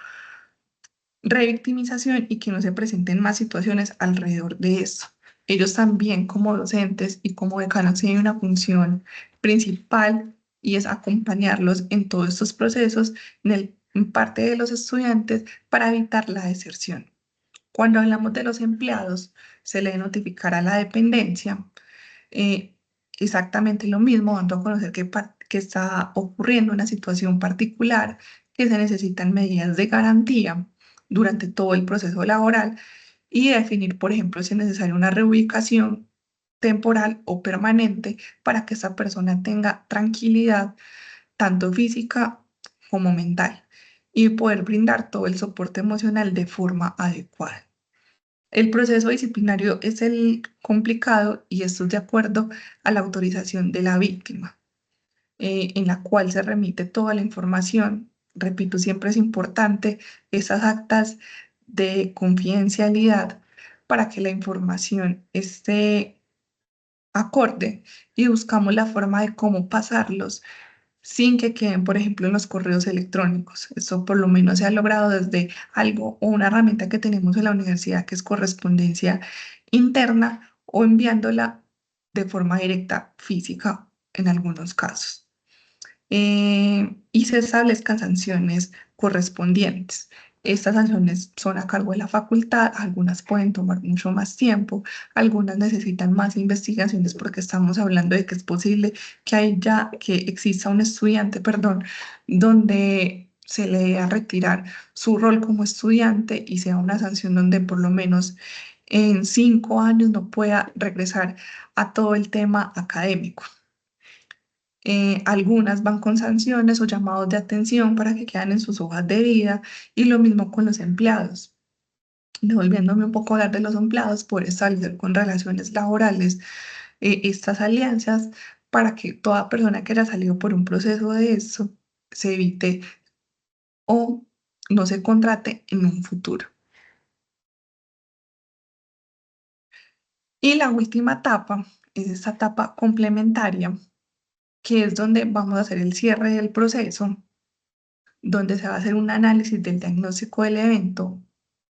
revictimización y que no se presenten más situaciones alrededor de esto. Ellos también como docentes y como decanos tienen una función principal y es acompañarlos en todos estos procesos en parte de los estudiantes para evitar la deserción. Cuando hablamos de los empleados, se le debe notificar a la dependencia eh, exactamente lo mismo, dando a conocer que está ocurriendo una situación particular, que se necesitan medidas de garantía durante todo el proceso laboral y definir, por ejemplo, si es necesaria una reubicación temporal o permanente para que esa persona tenga tranquilidad, tanto física como mental, y poder brindar todo el soporte emocional de forma adecuada. El proceso disciplinario es el complicado y esto es de acuerdo a la autorización de la víctima, en la cual se remite toda la información. Repito, siempre es importante esas actas de confidencialidad para que la información esté acorde y buscamos la forma de cómo pasarlos sin que queden, por ejemplo, en los correos electrónicos. Eso por lo menos se ha logrado desde algo o una herramienta que tenemos en la universidad que es correspondencia interna o enviándola de forma directa física en algunos casos. Y se establezcan sanciones correspondientes. Estas sanciones son a cargo de la facultad, algunas pueden tomar mucho más tiempo, algunas necesitan más investigaciones porque estamos hablando de que es posible que exista un estudiante, perdón, donde se le deba retirar su rol como estudiante y sea una sanción donde por lo menos en 5 años no pueda regresar a todo el tema académico. Algunas van con sanciones o llamados de atención para que queden en sus hojas de vida y lo mismo con los empleados. Devolviéndome un poco a hablar de los empleados, por establecer con relaciones laborales estas alianzas para que toda persona que haya salido por un proceso de eso se evite o no se contrate en un futuro. Y la última etapa es esta etapa complementaria, que es donde vamos a hacer el cierre del proceso, donde se va a hacer un análisis del diagnóstico del evento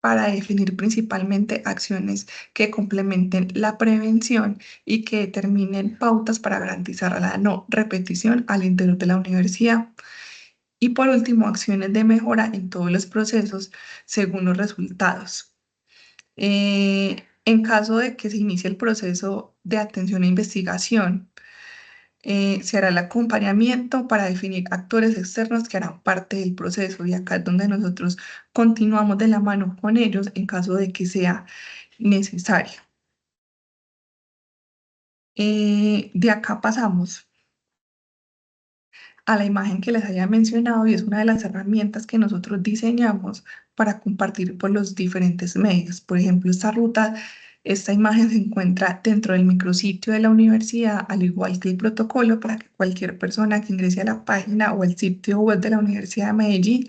para definir principalmente acciones que complementen la prevención y que determinen pautas para garantizar la no repetición al interior de la universidad. Y por último, acciones de mejora en todos los procesos según los resultados. En caso de que se inicie el proceso de atención e investigación, se hará el acompañamiento para definir actores externos que harán parte del proceso y acá es donde nosotros continuamos de la mano con ellos en caso de que sea necesario. De acá pasamos a la imagen que les había mencionado y es una de las herramientas que nosotros diseñamos para compartir por los diferentes medios. Por ejemplo, esta imagen se encuentra dentro del micrositio de la universidad, al igual que el protocolo, para que cualquier persona que ingrese a la página o el sitio web de la Universidad de Medellín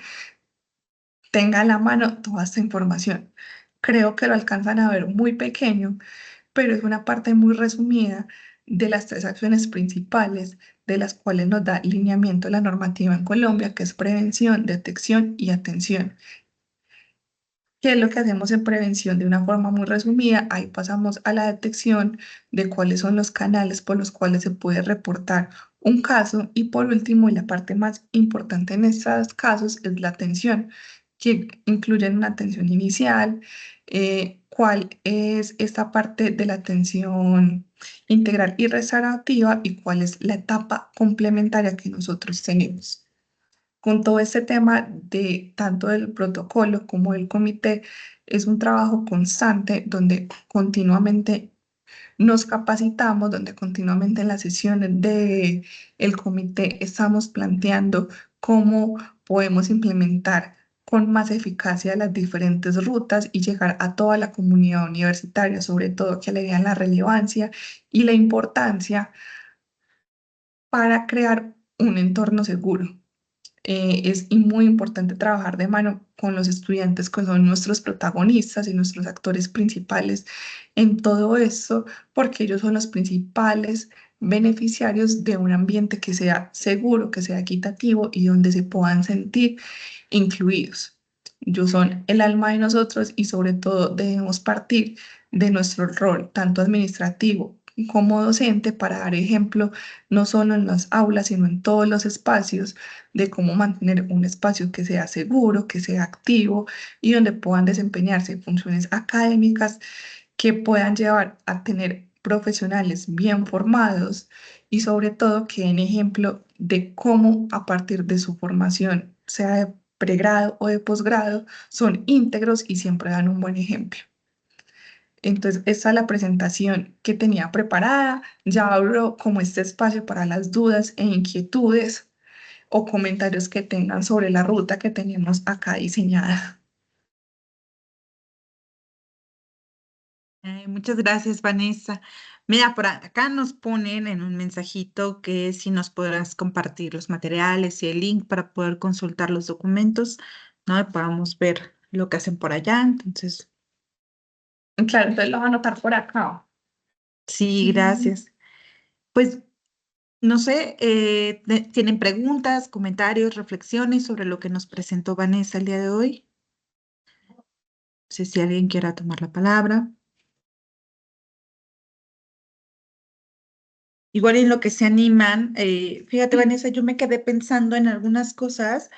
tenga a la mano toda esta información. Creo que lo alcanzan a ver muy pequeño, pero es una parte muy resumida de las tres acciones principales de las cuales nos da lineamiento la normativa en Colombia, que es prevención, detección y atención. ¿Qué es lo que hacemos en prevención de una forma muy resumida? Ahí pasamos a la detección de cuáles son los canales por los cuales se puede reportar un caso y por último, y la parte más importante en estos casos es la atención, que incluye una atención inicial, cuál es esta parte de la atención integral y restaurativa y cuál es la etapa complementaria que nosotros tenemos. Con todo este tema de tanto del protocolo como del comité, es un trabajo constante donde continuamente nos capacitamos, donde continuamente en las sesiones del comité estamos planteando cómo podemos implementar con más eficacia las diferentes rutas y llegar a toda la comunidad universitaria, sobre todo que le vean la relevancia y la importancia para crear un entorno seguro. Muy importante trabajar de mano con los estudiantes que son nuestros protagonistas y nuestros actores principales en todo esto, porque ellos son los principales beneficiarios de un ambiente que sea seguro, que sea equitativo y donde se puedan sentir incluidos. Ellos son el alma de nosotros y sobre todo debemos partir de nuestro rol, tanto administrativo como docente, para dar ejemplo no solo en las aulas, sino en todos los espacios de cómo mantener un espacio que sea seguro, que sea activo y donde puedan desempeñarse funciones académicas que puedan llevar a tener profesionales bien formados y sobre todo que den ejemplo de cómo a partir de su formación, sea de pregrado o de posgrado, son íntegros y siempre dan un buen ejemplo. Entonces, esta es la presentación que tenía preparada. Ya abro como este espacio para las dudas e inquietudes o comentarios que tengan sobre la ruta que tenemos acá diseñada. Muchas gracias, Vanessa. Mira, por acá nos ponen en un mensajito que si nos podrás compartir los materiales y el link para poder consultar los documentos, ¿no? Y podamos ver lo que hacen por allá. Entonces, Claro, entonces lo voy a anotar por acá. sí, Mm, gracias. Pues, no sé, ¿tienen preguntas, comentarios, reflexiones sobre lo que nos presentó Vanessa el día de hoy? No sé si alguien quiera tomar la palabra. igual en lo que se animan, fíjate, Sí. Vanessa, yo me quedé pensando en algunas cosas.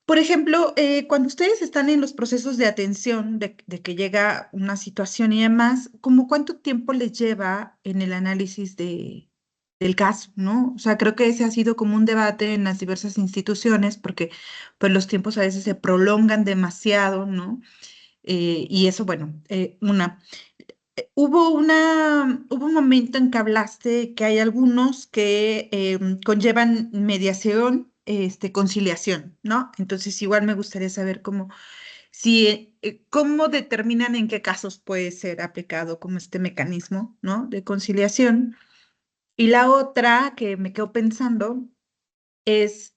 Por ejemplo, cuando ustedes están en los procesos de atención de que llega una situación y demás, ¿cómo cuánto tiempo les lleva en el análisis del caso, ¿no? O sea, creo que ese ha sido como un debate en las diversas instituciones porque pues, los tiempos a veces se prolongan demasiado, ¿no? Y eso, bueno, hubo un momento en que hablaste que hay algunos que conllevan mediación, conciliación, ¿no? Entonces, igual me gustaría saber cómo determinan en qué casos puede ser aplicado como este mecanismo, ¿no? De conciliación. Y la otra que me quedo pensando es,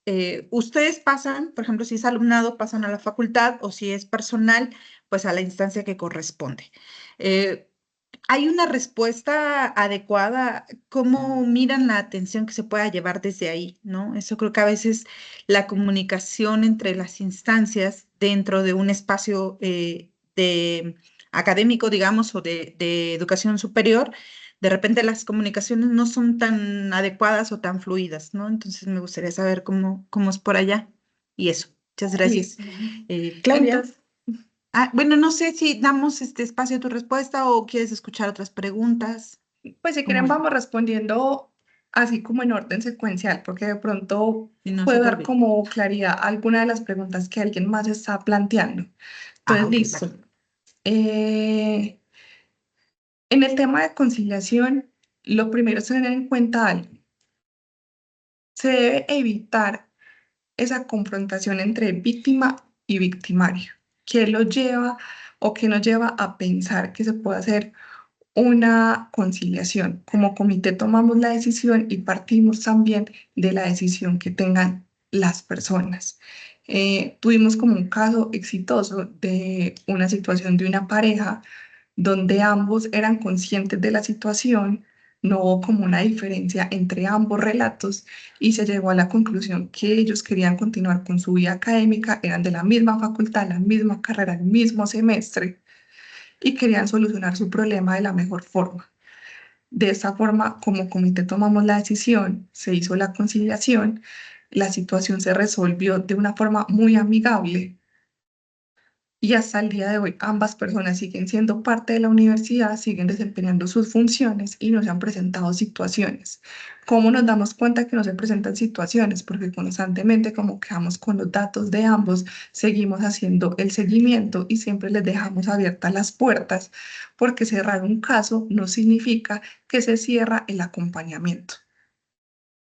ustedes pasan, por ejemplo, si es alumnado, pasan a la facultad o si es personal, pues a la instancia que corresponde. Eh, ¿Hay una respuesta adecuada? ¿Cómo miran la atención que se pueda llevar desde ahí, ¿no? Eso creo que a veces la comunicación entre las instancias dentro de un espacio de académico, digamos, o de educación superior, de repente las comunicaciones no son tan adecuadas o tan fluidas, ¿no? Entonces me gustaría saber cómo es por allá. Y eso. Muchas gracias. Listo. Claudia. Entonces, Bueno, no sé si damos este espacio a tu respuesta o quieres escuchar otras preguntas. pues si ¿Cómo quieren ves? vamos respondiendo así como en orden secuencial, porque de pronto Si no, puedo súper dar bien. como claridad a alguna de las preguntas que alguien más está planteando. Entonces, Ok, listo. vale. Eh, en el tema de conciliación, lo primero es tener en cuenta algo. Se debe evitar esa confrontación entre víctima y victimario. ¿Qué lo lleva o qué nos lleva a pensar que se puede hacer una conciliación? Como comité tomamos la decisión y partimos también de la decisión que tengan las personas. Tuvimos como un caso exitoso de una situación de una pareja donde ambos eran conscientes de la situación, no hubo como una diferencia entre ambos relatos y se llegó a la conclusión que ellos querían continuar con su vida académica, eran de la misma facultad, la misma carrera, el mismo semestre y querían solucionar su problema de la mejor forma. De esta forma, como comité tomamos la decisión, se hizo la conciliación, la situación se resolvió de una forma muy amigable y hasta el día de hoy ambas personas siguen siendo parte de la universidad, siguen desempeñando sus funciones y no se han presentado situaciones. ¿Cómo nos damos cuenta que no se presentan situaciones? Porque constantemente como quedamos con los datos de ambos, seguimos haciendo el seguimiento y siempre les dejamos abiertas las puertas, porque cerrar un caso no significa que se cierra el acompañamiento.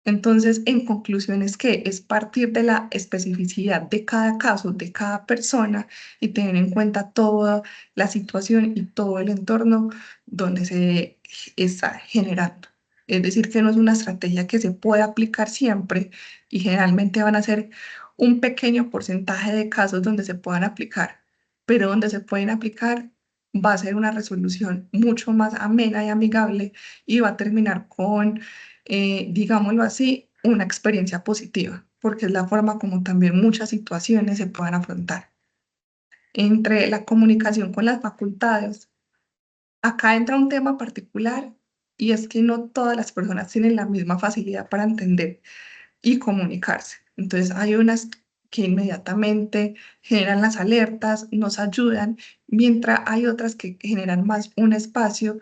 Entonces, en conclusión, es que es partir de la especificidad de cada caso, de cada persona y tener en cuenta toda la situación y todo el entorno donde se está generando. Es decir, que no es una estrategia que se puede aplicar siempre y generalmente van a ser un pequeño porcentaje de casos donde se puedan aplicar, pero donde se pueden aplicar va a ser una resolución mucho más amena y amigable y va a terminar con digámoslo así, una experiencia positiva, porque es la forma como también muchas situaciones se puedan afrontar. Entre la comunicación con las facultades, acá entra un tema particular y es que no todas las personas tienen la misma facilidad para entender y comunicarse. Entonces hay unas que inmediatamente generan las alertas, nos ayudan, mientras hay otras que generan más un espacio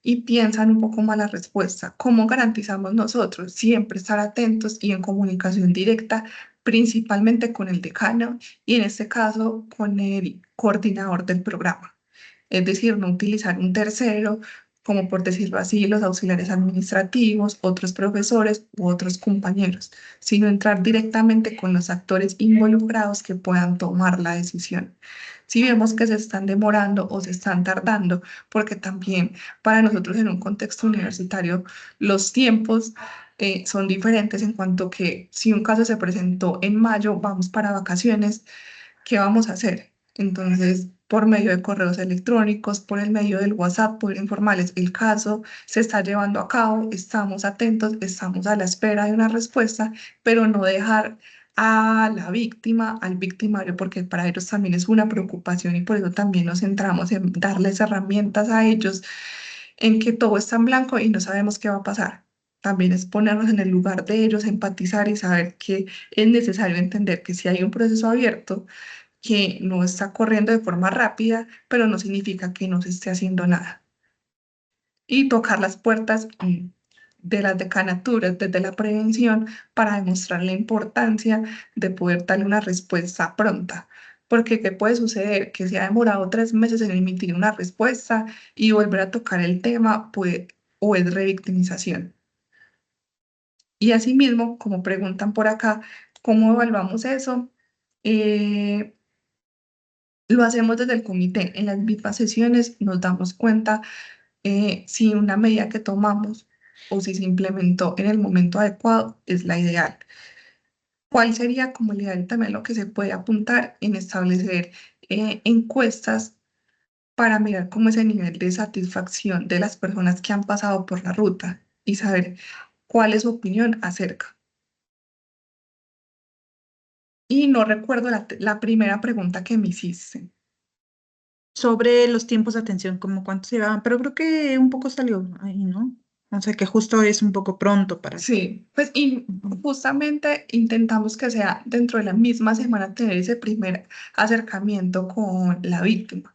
y piensan un poco más la respuesta. ¿Cómo garantizamos nosotros siempre estar atentos y en comunicación directa, principalmente con el decano y en este caso con el coordinador del programa? Es decir, no utilizar un tercero, como por decirlo así, los auxiliares administrativos, otros profesores u otros compañeros, sino entrar directamente con los actores involucrados que puedan tomar la decisión. Si vemos que se están demorando o se están tardando, porque también para nosotros en un contexto universitario los tiempos son diferentes en cuanto que si un caso se presentó en mayo, vamos para vacaciones, ¿qué vamos a hacer? Entonces, por medio de correos electrónicos, por el medio del WhatsApp, por informales, el caso se está llevando a cabo, estamos atentos, estamos a la espera de una respuesta, pero no dejar a la víctima, al victimario, porque para ellos también es una preocupación y por eso también nos centramos en darles herramientas a ellos, en que todo está en blanco y no sabemos qué va a pasar. también es ponernos en el lugar de ellos, empatizar y saber que es necesario entender que si hay un proceso abierto, que no está corriendo de forma rápida, pero no significa que no se esté haciendo nada. Y tocar las puertas de las decanaturas desde la prevención para demostrar la importancia de poder darle una respuesta pronta. Porque ¿qué puede suceder? Que se ha demorado 3 meses en emitir una respuesta y volver a tocar el tema, pues, o es revictimización. Y asimismo, como preguntan por acá, ¿cómo evaluamos eso? Eh, lo hacemos desde el comité. En las mismas sesiones nos damos cuenta si una medida que tomamos o si se implementó en el momento adecuado es la ideal. ¿Cuál sería como el ideal y también lo que se puede apuntar en establecer encuestas para mirar cómo es el nivel de satisfacción de las personas que han pasado por la ruta y saber cuál es su opinión acerca? Y no recuerdo la primera pregunta que me hiciste. Sobre los tiempos de atención, como cuánto se llevaban, pero creo que un poco salió ahí, ¿no? O sea que justo es un poco pronto para que. Sí, pues y Ujú. justamente intentamos que sea dentro de la misma semana tener ese primer acercamiento con la víctima.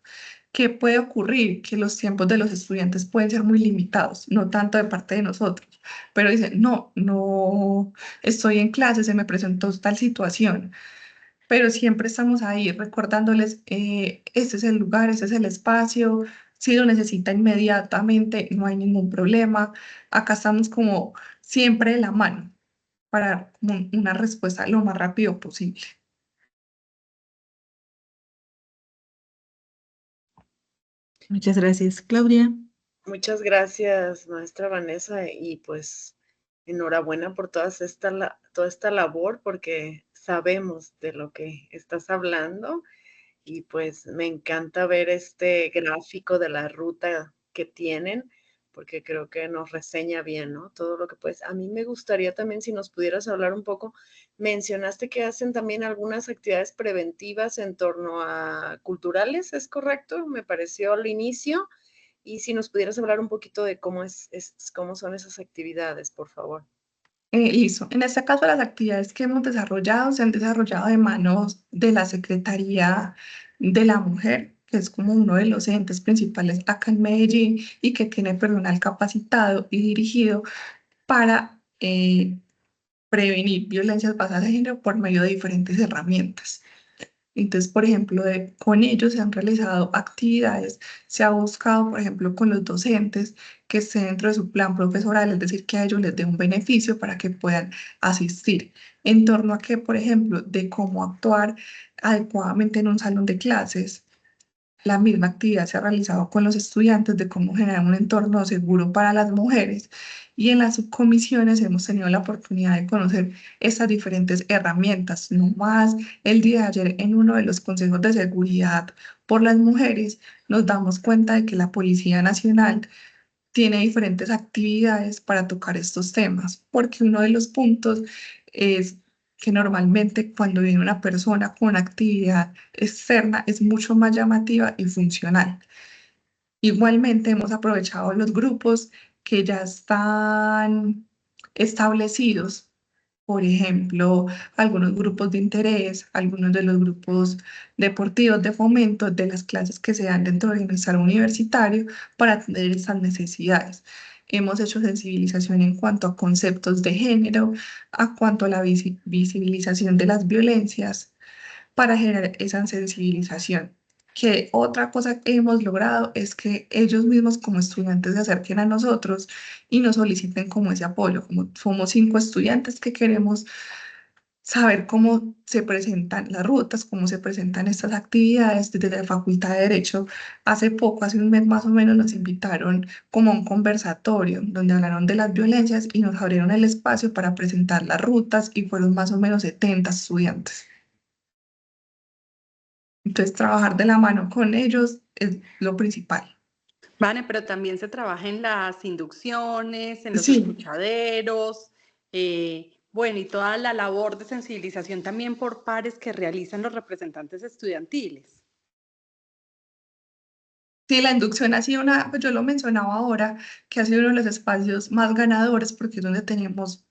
¿Qué puede ocurrir? Que los tiempos de los estudiantes pueden ser muy limitados, no tanto de parte de nosotros, pero dicen, no, no estoy en clase, se me presentó tal situación, pero siempre estamos ahí recordándoles, este es el lugar, este es el espacio, si lo necesita inmediatamente, no hay ningún problema, acá estamos como siempre de la mano para dar como una respuesta lo más rápido posible. Muchas gracias, Claudia. Muchas gracias, maestra Vanessa, y pues enhorabuena por toda esta labor, porque sabemos de lo que estás hablando y pues me encanta ver este gráfico de la ruta que tienen, porque creo que nos reseña bien, ¿no? Todo lo que puedes. A mí me gustaría también si nos pudieras hablar un poco, mencionaste que hacen también algunas actividades preventivas en torno a culturales, ¿es correcto? Me pareció al inicio. Y si nos pudieras hablar un poquito de cómo son esas actividades, por favor. Listo. En este caso, las actividades que hemos desarrollado se han desarrollado de manos de la Secretaría de la Mujer, que es como uno de los entes principales acá en Medellín y que tiene personal capacitado y dirigido para prevenir violencias basadas en género por medio de diferentes herramientas. Entonces, por ejemplo, con ellos se han realizado actividades, se ha buscado, por ejemplo, con los docentes que esté dentro de su plan profesoral, es decir, que a ellos les dé un beneficio para que puedan asistir. En torno a que, por ejemplo, de cómo actuar adecuadamente en un salón de clases, la misma actividad se ha realizado con los estudiantes de cómo generar un entorno seguro para las mujeres y en las subcomisiones hemos tenido la oportunidad de conocer estas diferentes herramientas. No más el día de ayer en uno de los consejos de seguridad por las mujeres nos damos cuenta de que la Policía Nacional tiene diferentes actividades para tocar estos temas, porque uno de los puntos es que normalmente cuando viene una persona con actividad externa es mucho más llamativa y funcional. Igualmente hemos aprovechado los grupos que ya están establecidos, por ejemplo, algunos grupos de interés, algunos de los grupos deportivos de fomento de las clases que se dan dentro del salón universitario para atender esas necesidades. Hemos hecho sensibilización en cuanto a conceptos de género, a cuanto a la visibilización de las violencias para generar esa sensibilización. Que otra cosa que hemos logrado es que ellos mismos como estudiantes se acerquen a nosotros y nos soliciten como ese apoyo, como somos 5 estudiantes que queremos saber cómo se presentan las rutas, cómo se presentan estas actividades desde la Facultad de Derecho. Hace poco, hace un mes más o menos, nos invitaron como a un conversatorio donde hablaron de las violencias y nos abrieron el espacio para presentar las rutas y fueron más o menos 70 estudiantes. Entonces, trabajar de la mano con ellos es lo principal. Vale, pero también se trabaja en las inducciones, en los Sí, escuchaderos, bueno, y toda la labor de sensibilización también por pares que realizan los representantes estudiantiles. Sí, la inducción ha sido pues yo lo mencionaba ahora, que ha sido uno de los espacios más ganadores porque es donde tenemos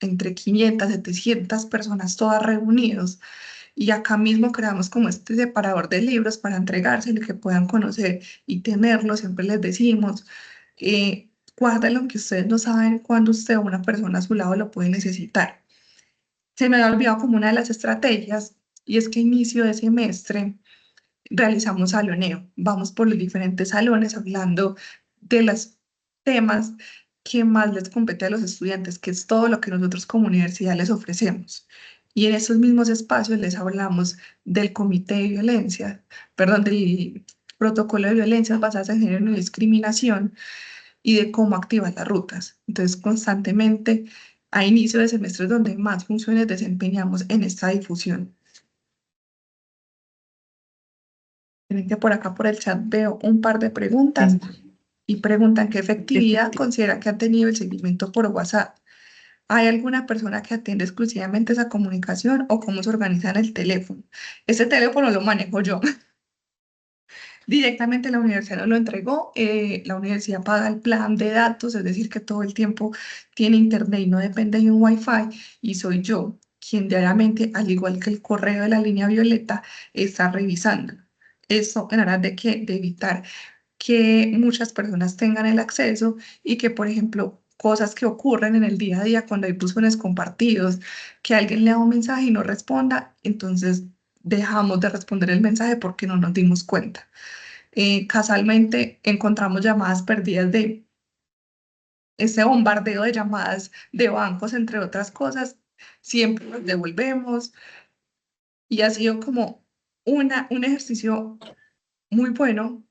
entre 500, 700 personas todas reunidos. Y acá mismo creamos como este separador de libros para entregárselo y que puedan conocer y tenerlo. Siempre les decimos, guarden lo que ustedes no saben cuando usted o una persona a su lado lo puede necesitar. Se me había olvidado como una de las estrategias y es que a inicio de semestre realizamos saloneo. Vamos por los diferentes salones hablando de los temas que más les compete a los estudiantes, que es todo lo que nosotros como universidad les ofrecemos. Y en esos mismos espacios les hablamos del comité de violencia, perdón, del protocolo de violencias basadas en género y discriminación y de cómo activar las rutas. Entonces, constantemente, a inicio de semestre es donde más funciones desempeñamos en esta difusión. Miren que por acá por el chat veo un par de preguntas y preguntan qué efectividad considera que ha tenido el seguimiento por WhatsApp. ¿Hay alguna persona que atiende exclusivamente esa comunicación o cómo se organiza en el teléfono? Ese teléfono lo manejo yo. Directamente la universidad nos lo entregó, la universidad paga el plan de datos, es decir, que todo el tiempo tiene internet y no depende de un wifi, y soy yo quien diariamente, al igual que el correo de la línea violeta, está revisando. Eso en aras de que de evitar que muchas personas tengan el acceso y que, por ejemplo, cosas que ocurren en el día a día cuando hay buzones compartidos, que alguien lea un mensaje y no responda, entonces dejamos de responder el mensaje porque no nos dimos cuenta. Casualmente encontramos llamadas perdidas de ese bombardeo de llamadas de bancos, entre otras cosas, siempre los devolvemos y ha sido como un ejercicio muy bueno.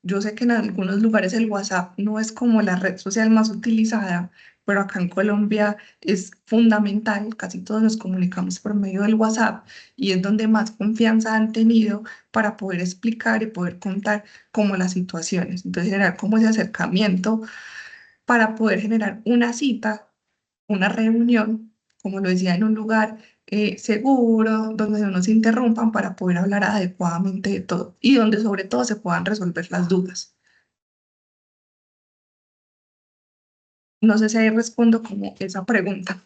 Yo sé que en algunos lugares el WhatsApp no es como la red social más utilizada, pero acá en Colombia es fundamental. Casi todos nos comunicamos por medio del WhatsApp y es donde más confianza han tenido para poder explicar y poder contar como las situaciones. Entonces, generar como ese acercamiento para poder generar una cita, una reunión, como lo decía, en un lugar seguro, donde no nos interrumpan para poder hablar adecuadamente de todo y donde sobre todo se puedan resolver las dudas. No sé si ahí respondo como esa pregunta.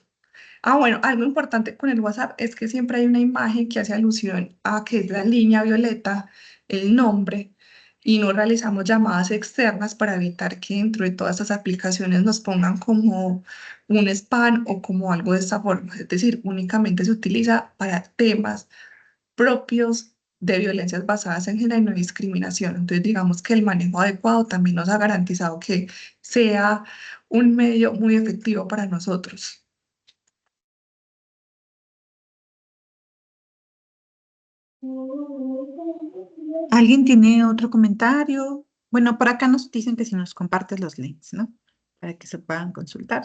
Ah, bueno, algo importante con el WhatsApp es que siempre hay una imagen que hace alusión a que es la línea violeta, el nombre, y no realizamos llamadas externas para evitar que dentro de todas estas aplicaciones nos pongan como un spam o como algo de esta forma. Es decir, únicamente se utiliza para temas propios de violencias basadas en género y no discriminación. Entonces, digamos que el manejo adecuado también nos ha garantizado que sea un medio muy efectivo para nosotros. ¿Alguien tiene otro comentario? Bueno, por acá nos dicen que si nos compartes los links, ¿no? Para que se puedan consultar.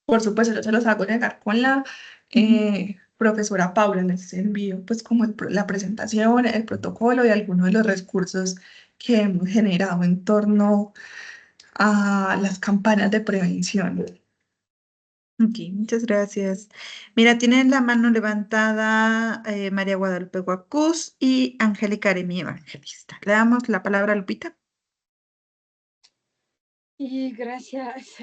Por supuesto, yo se los hago llegar con la profesora Paula. Les envío pues como la presentación, el protocolo y algunos de los recursos que hemos generado en torno a las campañas de prevención. Ok, muchas gracias. Mira, tienen la mano levantada María Guadalupe Guacús y Angélica Aremi Evangelista. Le damos la palabra a Lupita. Y gracias,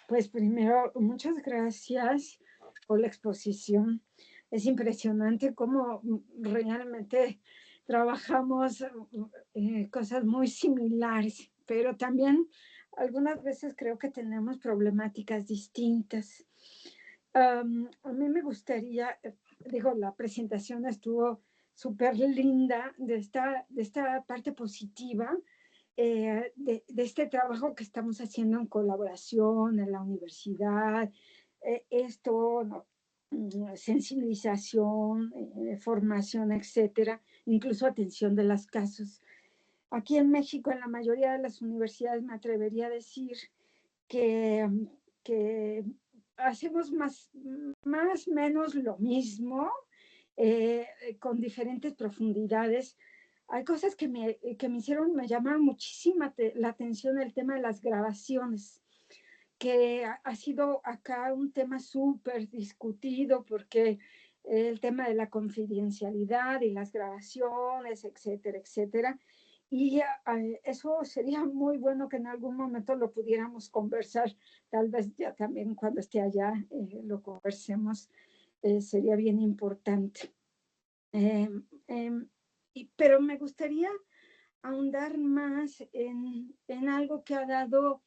pues primero, muchas gracias por la exposición. Es impresionante cómo realmente trabajamos cosas muy similares, pero también algunas veces creo que tenemos problemáticas distintas. A mí me gustaría, digo, la presentación estuvo súper linda de esta parte positiva de este trabajo que estamos haciendo en colaboración en la universidad, esto, ¿no? Sensibilización, formación, etcétera, incluso atención de los casos. Aquí en México, en la mayoría de las universidades, me atrevería a decir que, que hacemos más menos lo mismo, con diferentes profundidades. Hay cosas que me hicieron, me llamaron muchísima la atención el tema de las grabaciones, que ha sido acá un tema súper discutido porque el tema de la confidencialidad y las grabaciones, etcétera, etcétera. Y eso sería muy bueno que en algún momento lo pudiéramos conversar, tal vez ya también cuando esté allá lo conversemos, sería bien importante. Pero me gustaría ahondar más en algo que ha dado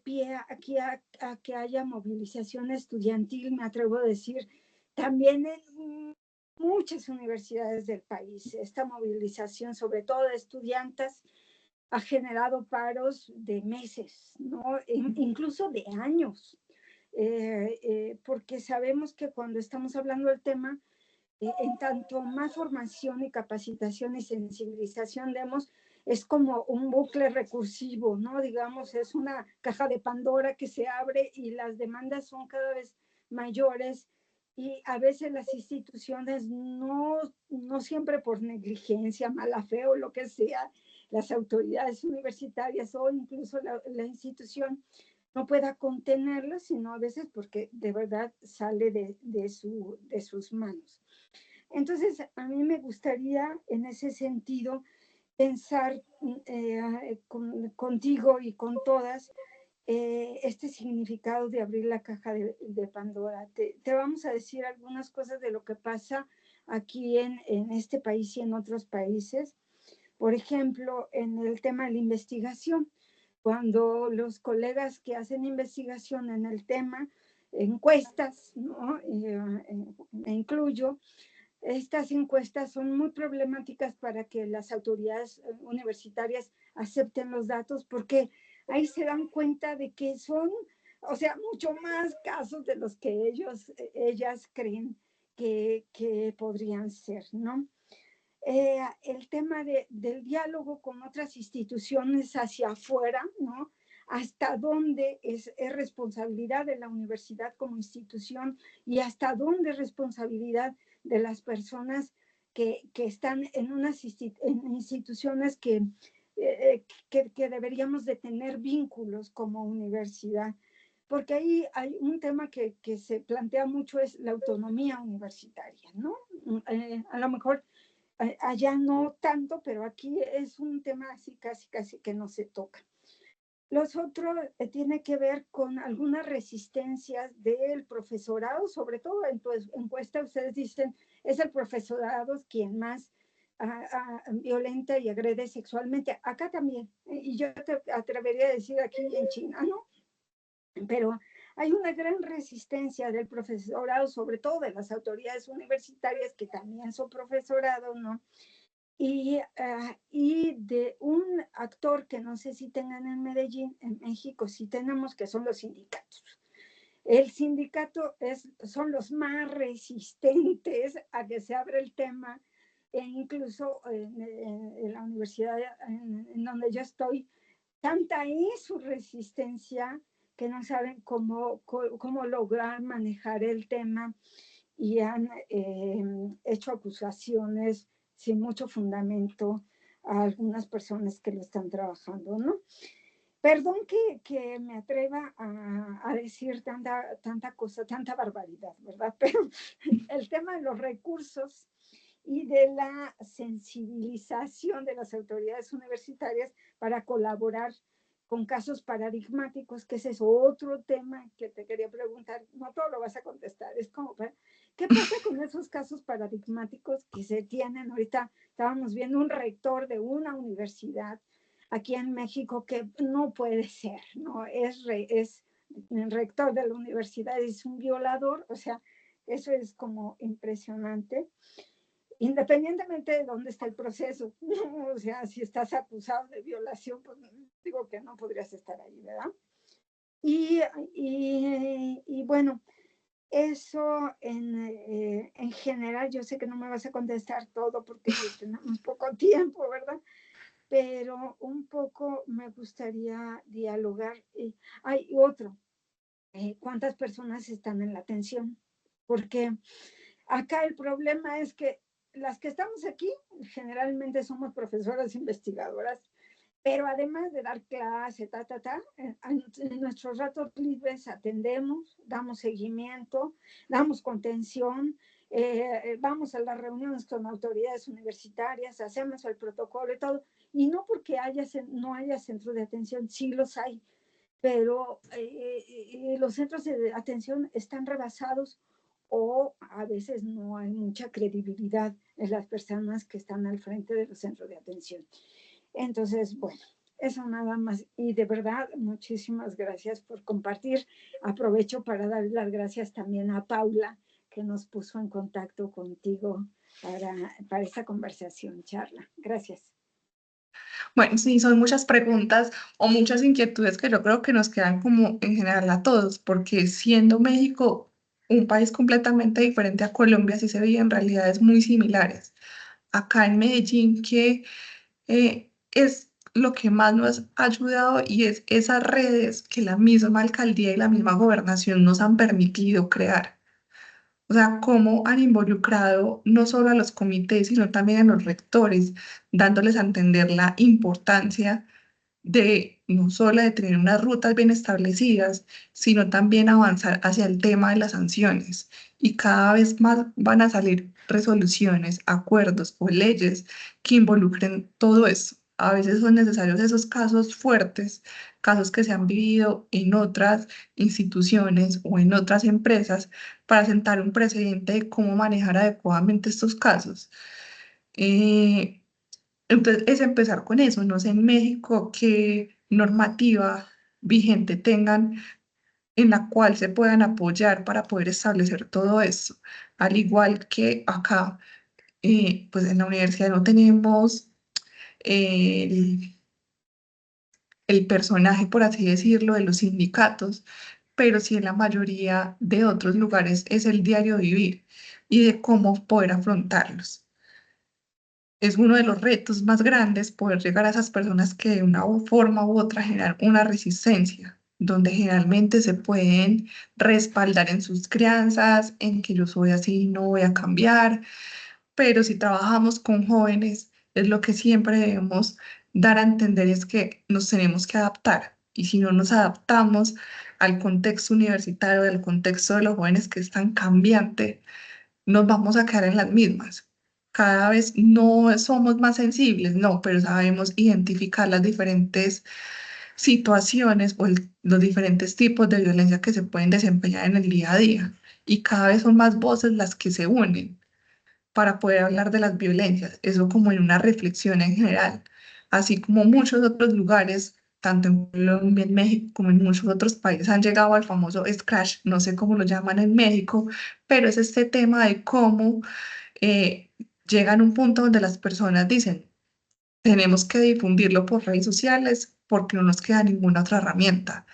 pie aquí a que haya movilización estudiantil, me atrevo a decir, también en muchas universidades del país. Esta movilización, sobre todo de estudiantes, ha generado paros de meses, ¿no? Incluso de años, porque sabemos que cuando estamos hablando del tema, en tanto más formación y capacitación y sensibilización demos, es como un bucle recursivo, ¿no? Digamos, es una caja de Pandora que se abre y las demandas son cada vez mayores y a veces las instituciones no siempre por negligencia, mala fe o lo que sea, las autoridades universitarias o incluso la institución no pueda contenerlas, sino a veces porque de verdad sale de sus manos. Entonces, a mí me gustaría en ese sentido pensar contigo y con todas este significado de abrir la caja de Pandora. Te vamos a decir algunas cosas de lo que pasa aquí en este país y en otros países. Por ejemplo, en el tema de la investigación, cuando los colegas que hacen investigación en el tema, encuestas, ¿no? Me incluyo, estas encuestas son muy problemáticas para que las autoridades universitarias acepten los datos porque ahí se dan cuenta de que son, o sea, mucho más casos de los que ellas creen que podrían ser, ¿no? El tema del diálogo con otras instituciones hacia afuera, ¿no? Hasta dónde es responsabilidad de la universidad como institución y hasta dónde es responsabilidad de las personas que están en unas instituciones que deberíamos de tener vínculos como universidad. Porque ahí hay un tema que se plantea mucho, es la autonomía universitaria, ¿no? A lo mejor allá no tanto, pero aquí es un tema así casi que no se toca. Los otros tiene que ver con algunas resistencias del profesorado, sobre todo en tu encuesta ustedes dicen, es el profesorado quien más violenta y agrede sexualmente. Acá también, y yo te atrevería a decir aquí en China, ¿no? Pero hay una gran resistencia del profesorado, sobre todo de las autoridades universitarias, que también son profesorado, ¿no? Y de un actor que no sé si tengan en Medellín, en México, sí tenemos, que son los sindicatos. El sindicato son los más resistentes a que se abra el tema, e incluso en la universidad en donde yo estoy, tanta es su resistencia que no saben cómo lograr manejar el tema y han hecho acusaciones sin mucho fundamento a algunas personas que lo están trabajando, ¿no? Perdón que me atreva a decir tanta cosa, tanta barbaridad, ¿verdad? Pero el tema de los recursos y de la sensibilización de las autoridades universitarias para colaborar con casos paradigmáticos, que ese es otro tema que te quería preguntar. No todo lo vas a contestar, es como, ¿qué pasa con esos casos paradigmáticos que se tienen? Ahorita estábamos viendo un rector de una universidad aquí en México que no puede ser, ¿no? Es el rector de la universidad, es un violador, o sea, eso es como impresionante. Independientemente de dónde está el proceso, ¿no? O sea, si estás acusado de violación, pues digo que no podrías estar ahí, ¿verdad? Y bueno, eso en general, yo sé que no me vas a contestar todo porque tenemos poco tiempo, ¿verdad? Pero un poco me gustaría dialogar. Hay otro, ¿cuántas personas están en la atención? Porque acá el problema es que las que estamos aquí generalmente somos profesoras investigadoras, pero además de dar clase, en nuestros ratos libres atendemos, damos seguimiento, damos contención, vamos a las reuniones con autoridades universitarias, hacemos el protocolo y todo, y no porque no haya centros de atención, sí los hay, pero los centros de atención están rebasados o a veces no hay mucha credibilidad en las personas que están al frente de los centros de atención. Entonces, bueno, eso nada más. Y de verdad, muchísimas gracias por compartir. Aprovecho para dar las gracias también a Paula, que nos puso en contacto contigo para esta conversación, charla. Gracias. Bueno, sí, son muchas preguntas o muchas inquietudes que yo creo que nos quedan como en general a todos, porque siendo México un país completamente diferente a Colombia, sí se veían realidades muy similares. Acá en Medellín, que es lo que más nos ha ayudado y es esas redes que la misma alcaldía y la misma gobernación nos han permitido crear. O sea, cómo han involucrado no solo a los comités, sino también a los rectores, dándoles a entender la importancia de no solo de tener unas rutas bien establecidas, sino también avanzar hacia el tema de las sanciones. Y cada vez más van a salir resoluciones, acuerdos o leyes que involucren todo eso. A veces son necesarios esos casos fuertes, casos que se han vivido en otras instituciones o en otras empresas para sentar un precedente de cómo manejar adecuadamente estos casos. Eh, entonces, es empezar con eso. No sé en México qué normativa vigente tengan en la cual se puedan apoyar para poder establecer todo eso. Al igual que acá, pues en la universidad no tenemos el, el personaje, por así decirlo, de los sindicatos, pero sí en la mayoría de otros lugares es el diario vivir y de cómo poder afrontarlos. Es uno de los retos más grandes poder llegar a esas personas que de una forma u otra generan una resistencia, donde generalmente se pueden respaldar en sus crianzas, en que yo soy así, no voy a cambiar, pero si trabajamos con jóvenes, es lo que siempre debemos dar a entender es que nos tenemos que adaptar. Y si no nos adaptamos al contexto universitario, al contexto de los jóvenes que es tan cambiante, nos vamos a quedar en las mismas. Cada vez no somos más sensibles, no, pero sabemos identificar las diferentes situaciones o los diferentes tipos de violencia que se pueden desempeñar en el día a día. Y cada vez son más voces las que se unen para poder hablar de las violencias. Eso como en una reflexión en general. Así como muchos otros lugares, tanto en Colombia, en México, como en muchos otros países, han llegado al famoso scratch, no sé cómo lo llaman en México, pero es este tema de cómo eh, llegan a un punto donde las personas dicen, tenemos que difundirlo por redes sociales porque no nos queda ninguna otra herramienta,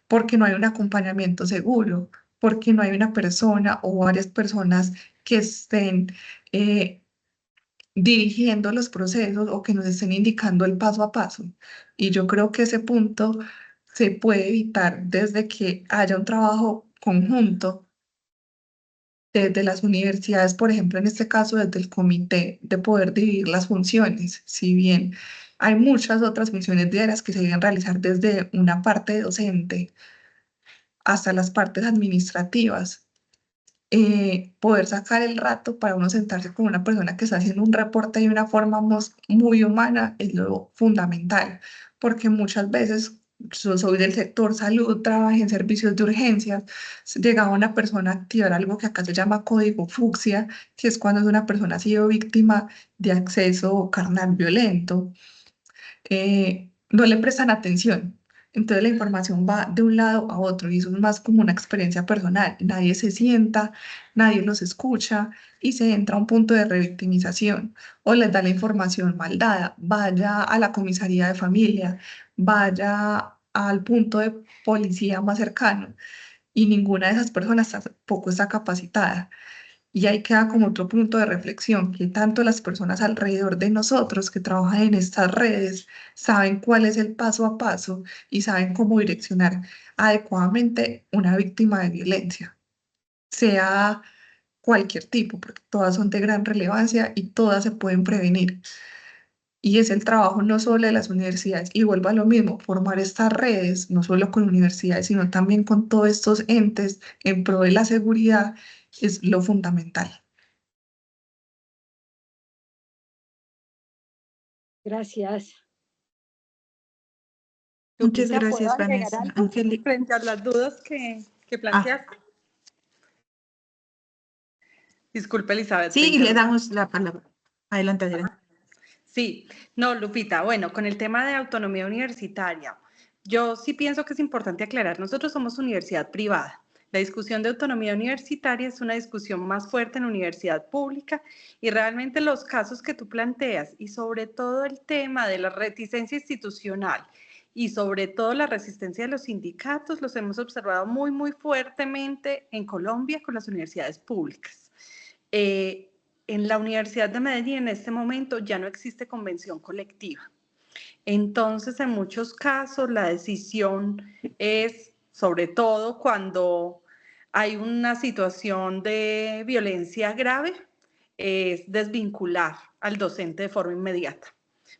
porque no hay un acompañamiento seguro, porque no hay una persona o varias personas que estén dirigiendo los procesos o que nos estén indicando el paso a paso. Y yo creo que ese punto se puede evitar desde que haya un trabajo conjunto desde las universidades, por ejemplo, en este caso desde el comité, de poder dividir las funciones. Si bien hay muchas otras funciones diarias que se deben realizar desde una parte docente hasta las partes administrativas, poder sacar el rato para uno sentarse con una persona que está haciendo un reporte de una forma muy humana es lo fundamental, porque muchas veces yo soy del sector salud, trabajé en servicios de urgencias, llegaba una persona a activar algo que acá se llama código fucsia, que es cuando una persona ha sido víctima de acceso carnal violento, no le prestan atención. Entonces la información va de un lado a otro y eso es más como una experiencia personal. Nadie se sienta, nadie los escucha y se entra a un punto de revictimización o les da la información mal dada. Vaya a la comisaría de familia, vaya al punto de policía más cercano y ninguna de esas personas tampoco está capacitada. Y ahí queda como otro punto de reflexión, que tanto las personas alrededor de nosotros que trabajan en estas redes saben cuál es el paso a paso y saben cómo direccionar adecuadamente una víctima de violencia, sea cualquier tipo, porque todas son de gran relevancia y todas se pueden prevenir. Y es el trabajo no solo de las universidades, y vuelvo a lo mismo, formar estas redes, no solo con universidades, sino también con todos estos entes en pro de la seguridad, es lo fundamental. Gracias. Muchas Lupita, ¿puedo gracias, agregar Vanessa. algo Angélica. frente a las dudas que planteaste? Disculpe, Elizabeth, te Sí, y le interrumpí. damos la palabra. Adelante, adelante. Sí, no, Lupita, bueno, con el tema de autonomía universitaria, yo sí pienso que es importante aclarar, nosotros somos universidad privada. La discusión de autonomía universitaria es una discusión más fuerte en universidad pública y realmente los casos que tú planteas y sobre todo el tema de la reticencia institucional y sobre todo la resistencia de los sindicatos los hemos observado muy, muy fuertemente en Colombia con las universidades públicas. En la Universidad de Medellín en este momento ya no existe convención colectiva. Entonces, en muchos casos, la decisión es, sobre todo cuando hay una situación de violencia grave, es desvincular al docente de forma inmediata.